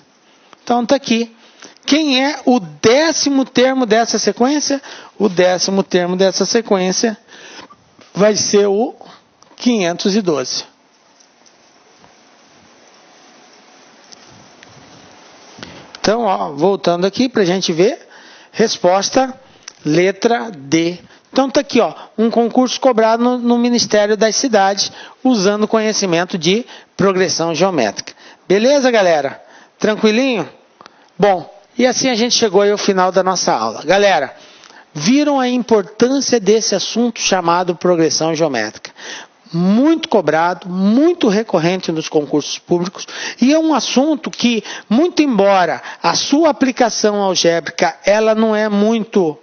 Então, está aqui. Quem é o 10º termo dessa sequência? O 10º termo dessa sequência vai ser o 512. Então, ó, voltando aqui para a gente ver, resposta, letra D. Então, está aqui, ó, um concurso cobrado no Ministério das Cidades, usando conhecimento de progressão geométrica. Beleza, galera? Tranquilinho? Bom, e assim a gente chegou aí ao final da nossa aula. Galera, viram a importância desse assunto chamado progressão geométrica? Muito cobrado, muito recorrente nos concursos públicos, e é um assunto que, muito embora a sua aplicação algébrica ela não é muito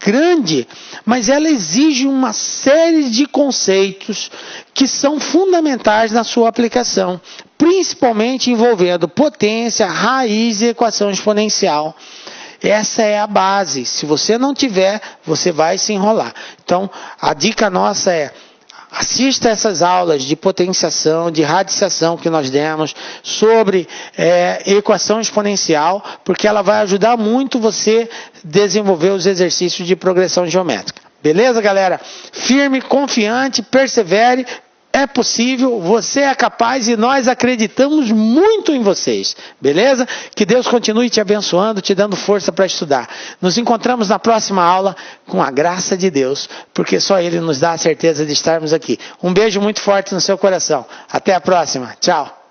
grande, mas ela exige uma série de conceitos que são fundamentais na sua aplicação, principalmente envolvendo potência, raiz e equação exponencial. Essa é a base. Se você não tiver, você vai se enrolar. Então, a dica nossa é: assista essas aulas de potenciação, de radiciação que nós demos sobre equação exponencial, porque ela vai ajudar muito você a desenvolver os exercícios de progressão geométrica. Beleza, galera? Firme, confiante, persevere. É possível, você é capaz e nós acreditamos muito em vocês. Beleza? Que Deus continue te abençoando, te dando força para estudar. Nos encontramos na próxima aula com a graça de Deus, porque só Ele nos dá a certeza de estarmos aqui. Um beijo muito forte no seu coração. Até a próxima. Tchau.